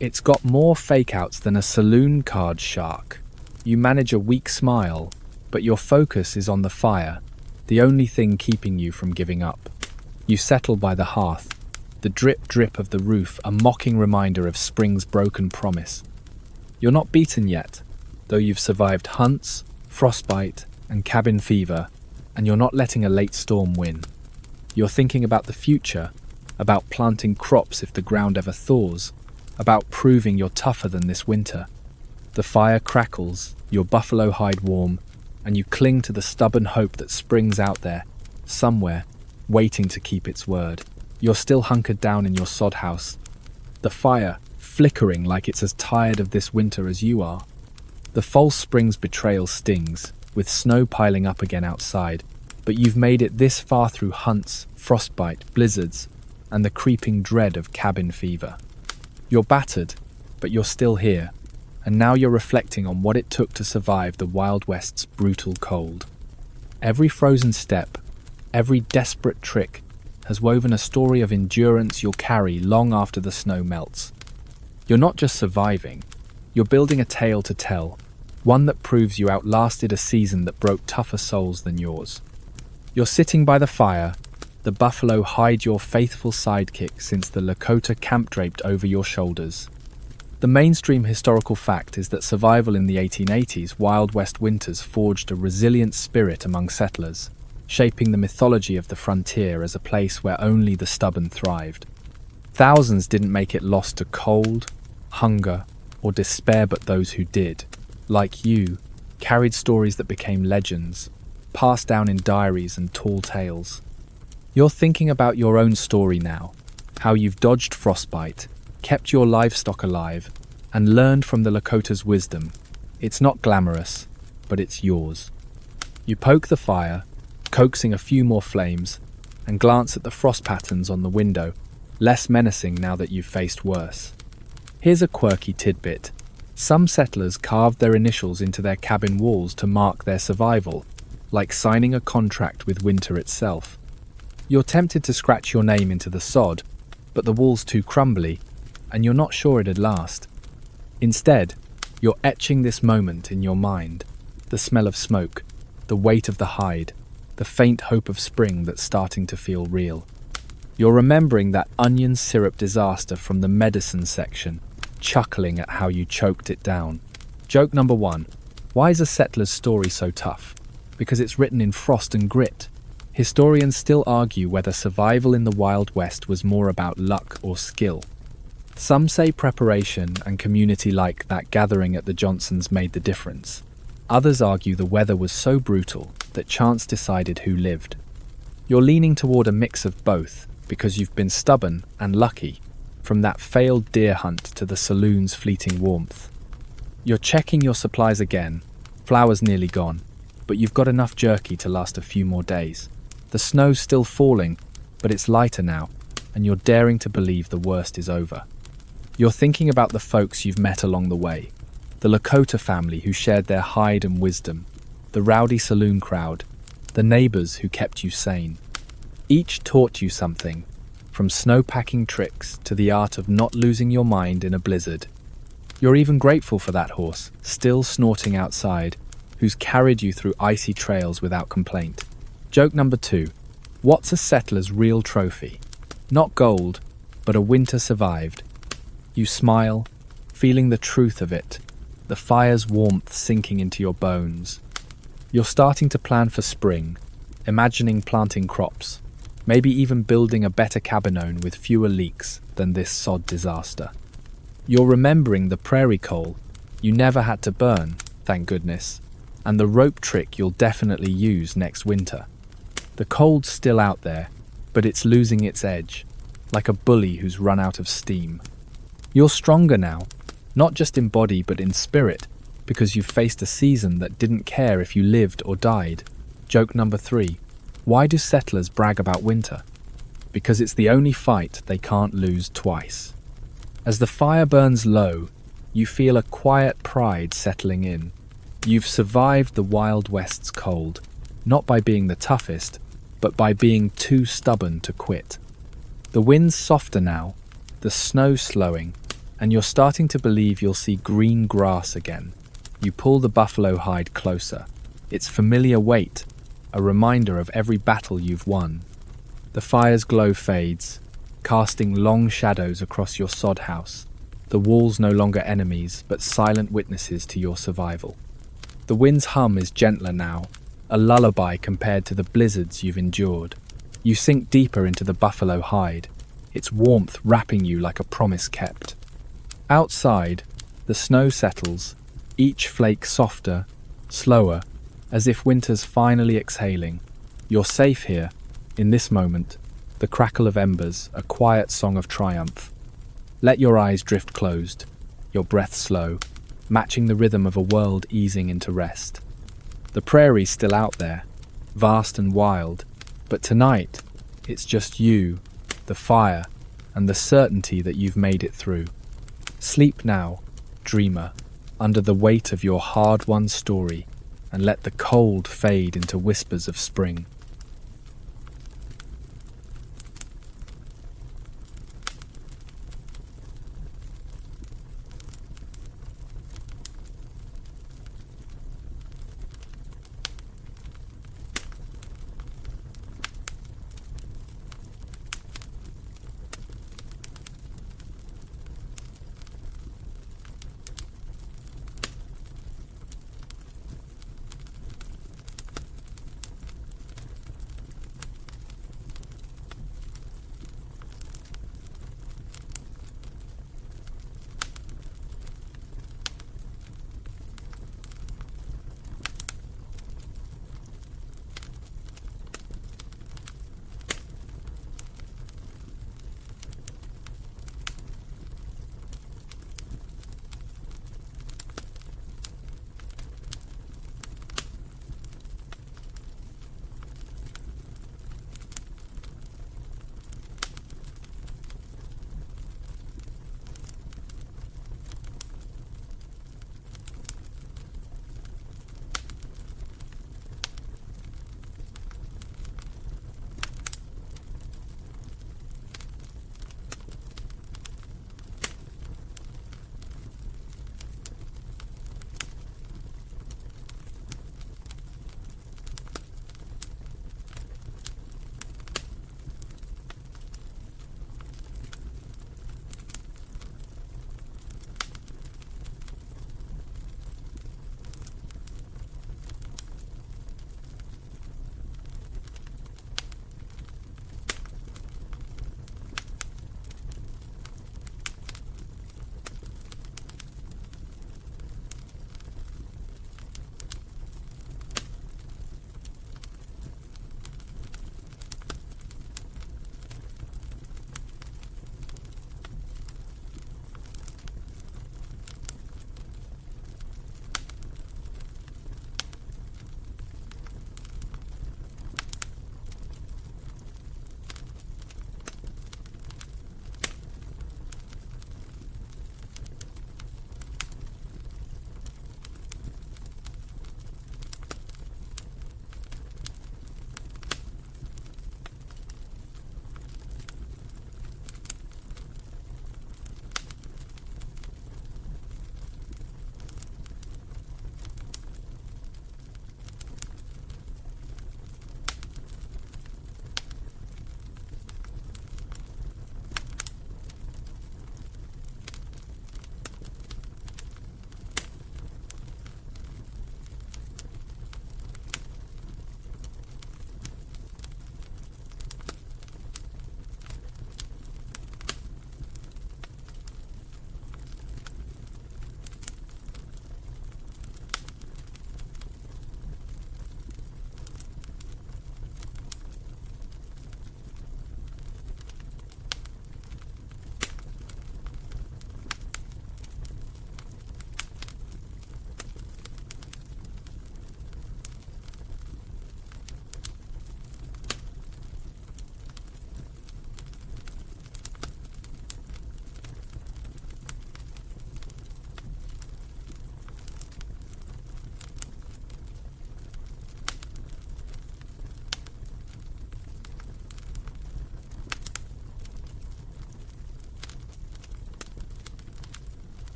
It's got more fake-outs than a saloon card shark. You manage a weak smile, but your focus is on the fire, the only thing keeping you from giving up. You settle by the hearth, the drip-drip of the roof, a mocking reminder of spring's broken promise. You're not beaten yet, though you've survived hunts, frostbite, and cabin fever, and you're not letting a late storm win. You're thinking about the future, about planting crops if the ground ever thaws, about proving you're tougher than this winter. The fire crackles, your buffalo hide warm, and you cling to the stubborn hope that spring's out there, somewhere, waiting to keep its word. You're still hunkered down in your sod house, the fire flickering like it's as tired of this winter as you are. The false spring's betrayal stings, with snow piling up again outside, but you've made it this far through hunts, frostbite, blizzards, and the creeping dread of cabin fever. You're battered, but you're still here, and now you're reflecting on what it took to survive the Wild West's brutal cold. Every frozen step, every desperate trick, has woven a story of endurance you'll carry long after the snow melts. You're not just surviving, you're building a tale to tell, one that proves you outlasted a season that broke tougher souls than yours. You're sitting by the fire, the buffalo hide your faithful sidekick since the Lakota camp draped over your shoulders. The mainstream historical fact is that survival in the 1880s Wild West winters forged a resilient spirit among settlers, shaping the mythology of the frontier as a place where only the stubborn thrived. Thousands didn't make it lost to cold, hunger, or despair, but those who did, like you, carried stories that became legends, passed down in diaries and tall tales. You're thinking about your own story now, how you've dodged frostbite, kept your livestock alive, and learned from the Lakota's wisdom. It's not glamorous, but it's yours. You poke the fire, coaxing a few more flames, and glance at the frost patterns on the window, less menacing now that you've faced worse. Here's a quirky tidbit. Some settlers carved their initials into their cabin walls to mark their survival, like signing a contract with winter itself. You're tempted to scratch your name into the sod, but the wall's too crumbly, and you're not sure it'd last. Instead, you're etching this moment in your mind, the smell of smoke, the weight of the hide, the faint hope of spring that's starting to feel real. You're remembering that onion syrup disaster from the medicine section, chuckling at how you choked it down. Joke number 1. Why is a settler's story so tough? Because it's written in frost and grit. Historians still argue whether survival in the Wild West was more about luck or skill. Some say preparation and community like that gathering at the Johnsons made the difference. Others argue the weather was so brutal that chance decided who lived. You're leaning toward a mix of both because you've been stubborn and lucky, from that failed deer hunt to the saloon's fleeting warmth. You're checking your supplies again, flour's nearly gone, but you've got enough jerky to last a few more days. The snow's still falling, but it's lighter now, and you're daring to believe the worst is over. You're thinking about the folks you've met along the way, the Lakota family who shared their hide and wisdom, the rowdy saloon crowd, the neighbors who kept you sane. Each taught you something, from snowpacking tricks to the art of not losing your mind in a blizzard. You're even grateful for that horse, still snorting outside, who's carried you through icy trails without complaint. Joke number 2. What's a settler's real trophy? Not gold, but a winter survived. You smile, feeling the truth of it, the fire's warmth sinking into your bones. You're starting to plan for spring, imagining planting crops, maybe even building a better cabinone with fewer leaks than this sod disaster. You're remembering the prairie coal you never had to burn, thank goodness, and the rope trick you'll definitely use next winter. The cold's still out there, but it's losing its edge, like a bully who's run out of steam. You're stronger now, not just in body but in spirit, because you've faced a season that didn't care if you lived or died. Joke number 3. Why do settlers brag about winter? Because it's the only fight they can't lose twice. As the fire burns low, You feel a quiet pride settling in. You've survived the Wild West's cold, not by being the toughest, but by being too stubborn to quit. The wind's softer now, the snow slowing, and you're starting to believe you'll see green grass again. You pull the buffalo hide closer. Its familiar weight, a reminder of every battle you've won. The fire's glow fades, casting long shadows across your sod house. The walls no longer enemies, but silent witnesses to your survival. The wind's hum is gentler now, a lullaby compared to the blizzards you've endured. You sink deeper into the buffalo hide, its warmth wrapping you like a promise kept. Outside, the snow settles, each flake softer, slower, as if winter's finally exhaling. You're safe here, in this moment, the crackle of embers, a quiet song of triumph. Let your eyes drift closed, your breath slow, matching the rhythm of a world easing into rest. The prairie's still out there, vast and wild, but tonight, it's just you, the fire, and the certainty that you've made it through. Sleep now, dreamer, under the weight of your hard-won story, and let the cold fade into whispers of spring.